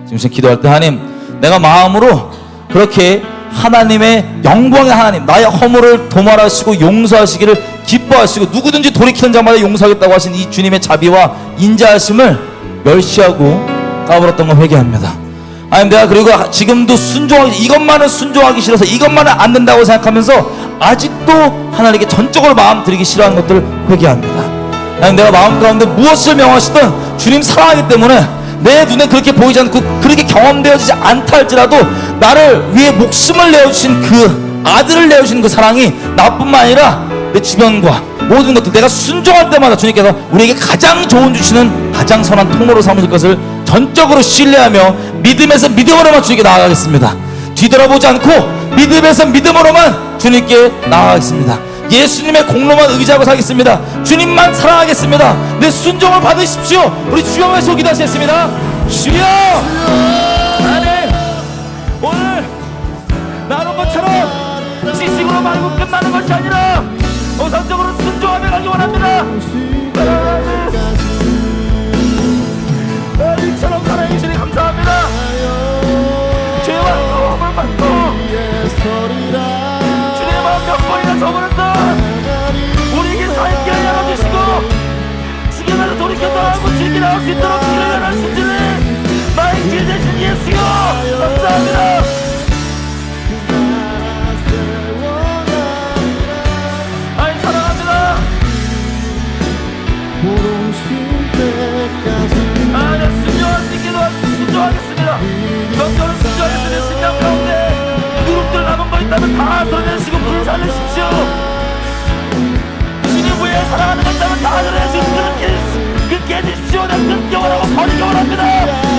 지금 기도할 때 하나님 내가 마음으로 그렇게 하나님의 영광의 하나님 나의 허물을 도말하시고 용서하시기를 기뻐하시고 누구든지 돌이키는 자마다 용서하겠다고 하신 이 주님의 자비와 인자하심을 멸시하고 까불었던 걸 회개합니다. 아니 내가 그리고 지금도 순종하기 이것만은 순종하기 싫어서 이것만은 안 된다고 생각하면서 아직도 하나님께 전적으로 마음 드리기 싫어하는 것들을 회개합니다. 아니 내가 마음 가운데 무엇을 명하시든 주님 사랑하기 때문에 내 눈에 그렇게 보이지 않고 그렇게 경험되어지지 않다 할지라도 나를 위해 목숨을 내어주신 그 아들을 내어주신 그 사랑이 나뿐만 아니라 내 주변과 모든 것들 내가 순종할 때마다 주님께서 우리에게 가장 좋은 주시는 가장 선한 통로로 삼으실 것을 전적으로 신뢰하며 믿음에서 믿음으로만 주님께 나아가겠습니다. 뒤돌아보지 않고 믿음에서 믿음으로만 주님께 나아가겠습니다. 예수님의 공로만 의지하고 살겠습니다. 주님만 사랑하겠습니다. 내 순종을 받으십시오. 우리 주여 외쳐 기도하시겠습니다. 주여 하나님 오늘 나눈 것처럼 지식으로 말고 끝나는 것이 아니라 우선적으로 순종하며 가기 원합니다. 이처럼 사랑해 주시니 감사합니다. 죄와 도움을 받고 주님의 마음 몇 번이나 저버렸다. 우리에게 살 길을 열어주시고 지금에도 돌이켜 나가고 즐기라 원합니다.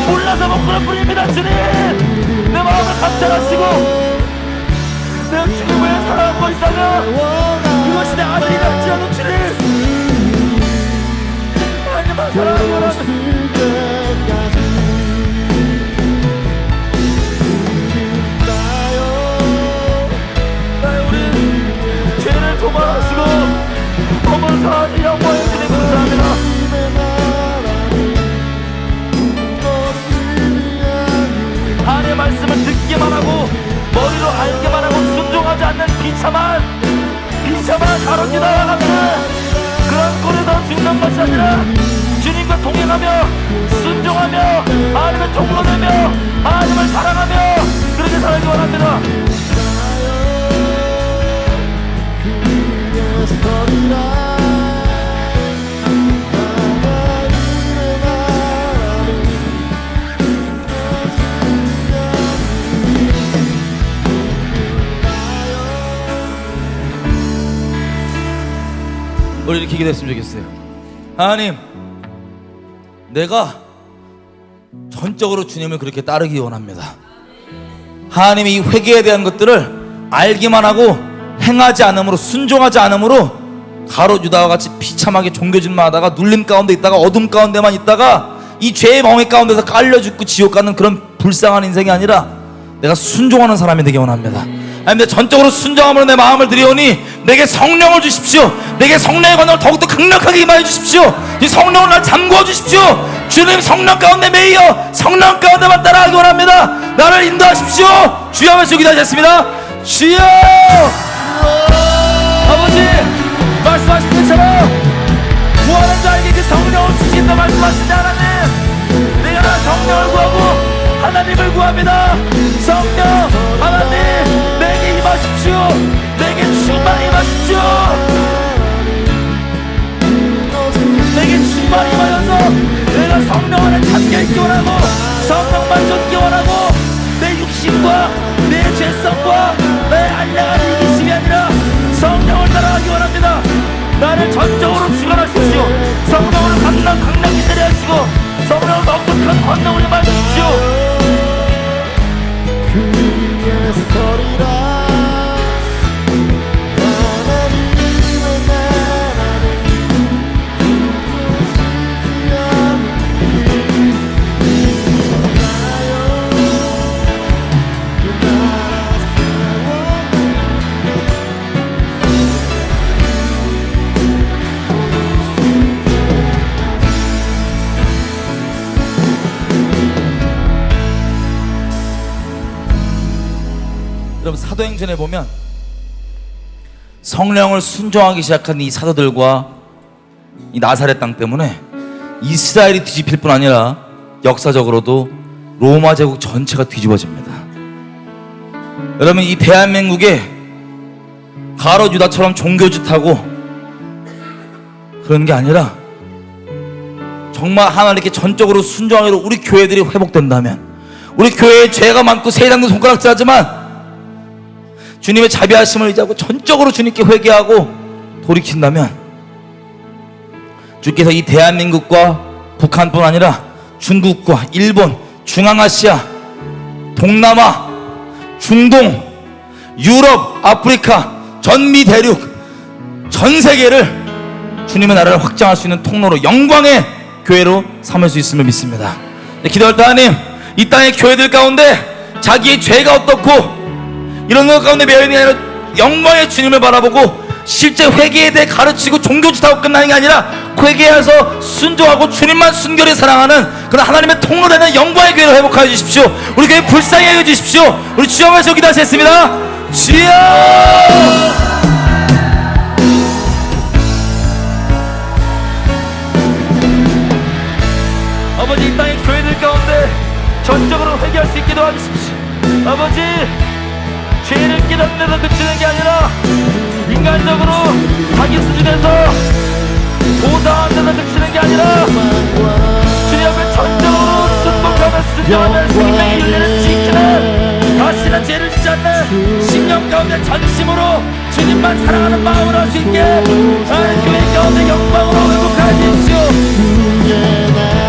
몰라서 못 그런 뿐입니다. 주님, 내 마음을 감찰하시고 내가 주님을 위해 살아가고 있다면 그것이 내 아들이 날지라도 주님 하나님만 사랑하기 원합니다. 도망하시고 어머니 사랑하는 영광의 주님 감사합니다. 하나님의 말씀을 듣기만 하고 머리로 알기만 하고 순종하지 않는 비참한 가론유다와 같은 그런 꼴에서 죽는 것이 아니라 주님과 동행하며 순종하며 하나님의 통로되며 하나님을 사랑하며 그렇게 살기 원합니다. 우리 이렇게 기도했으면 좋겠어요. 하나님, 내가 전적으로 주님을 그렇게 따르기 원합니다. 하나님이 이 회개에 대한 것들을 알기만 하고 행하지 않음으로, 순종하지 않음으로 가롯 유다와 같이 비참하게 종교질만 하다가 눌림 가운데 있다가 어둠 가운데만 있다가 이 죄의 멍에 가운데서 깔려 죽고 지옥 가는 그런 불쌍한 인생이 아니라 내가 순종하는 사람이 되기 원합니다. 하나님, 전적으로 순종함으로 내 마음을 드리오니 내게 성령을 주십시오. 내게 성령의 권능을 더욱더 강력하게 임하여 주십시오. 이 성령을 날 잠궈 주십시오. 주님, 성령 가운데 매이어 성령 가운데만 따라가기 원합니다. 나를 인도하십시오. 주여 하면서 기도하셨습니다. 주여! 아버지, 말씀하신 것처럼 구하는 자에게 그 성령을 주신다 말씀하신다. 하나님, 내가 성령을 구하고 하나님을 구합니다. 성령 하나님, 내게 임하십시오. 내게 충만히 임하십시오. 내게 충만히 임하여서 내가 성령 안에 잠겨있기 원하고 성령만 쫓기 원하고 내 육신과 내 죄성과 내 알량한 이기심이 아니라 성령을 따라가기 원합니다. 나를 전적으로 주관하십시오. 성령으로 강력히 세례하시고 성령으로 넉넉한 권능을 임하십시오. 그의 소리라 여러분, 사도행전에 보면 성령을 순종하기 시작한 이 사도들과 이 나사렛 땅 때문에 이스라엘이 뒤집힐 뿐 아니라 역사적으로도 로마 제국 전체가 뒤집어집니다. 여러분, 이 대한민국에 가롯 유다처럼 종교짓하고 그런 게 아니라 정말 하나님께 전적으로 순종하기로 우리 교회들이 회복된다면, 우리 교회에 죄가 많고 세상도 손가락질하지만 주님의 자비하심을 의지하고 전적으로 주님께 회개하고 돌이킨다면 주께서 이 대한민국과 북한뿐 아니라 중국과 일본, 중앙아시아, 동남아, 중동, 유럽, 아프리카, 전미 대륙, 전 세계를 주님의 나라를 확장할 수 있는 통로로, 영광의 교회로 삼을 수 있음을 믿습니다. 기도할 때 하나님, 이 땅의 교회들 가운데 자기의 죄가 어떻고 이런 것 가운데 매여있는 게 아니라 영광의 주님을 바라보고 실제 회개에 대해 가르치고 종교짓하고 끝나는 게 아니라 회개해서 순종하고 주님만 순결히 사랑하는 그런 하나님의 통로되는 영광의 교회를 회복하여 주십시오. 우리 교회 불쌍히 하여 주십시오. 우리 주여면서 기도하셨습니다. 주여! 아버지, 이 땅의 교회들 가운데 전적으로 회개할 수 있게 도와주십시오. 아버지, 죄를 깨닫는 데서 그치는 게 아니라 인간적으로 자기 수준에서 보상하는 데서 그치는 게 아니라 주님 앞에 전적으로 순복하며 순종하며 생명의 윤리를 지키는, 다시는 죄를 짓지 않는 신령 가운데 전심으로 주님만 사랑하는 마음으로 할 수 있게 하나님 교회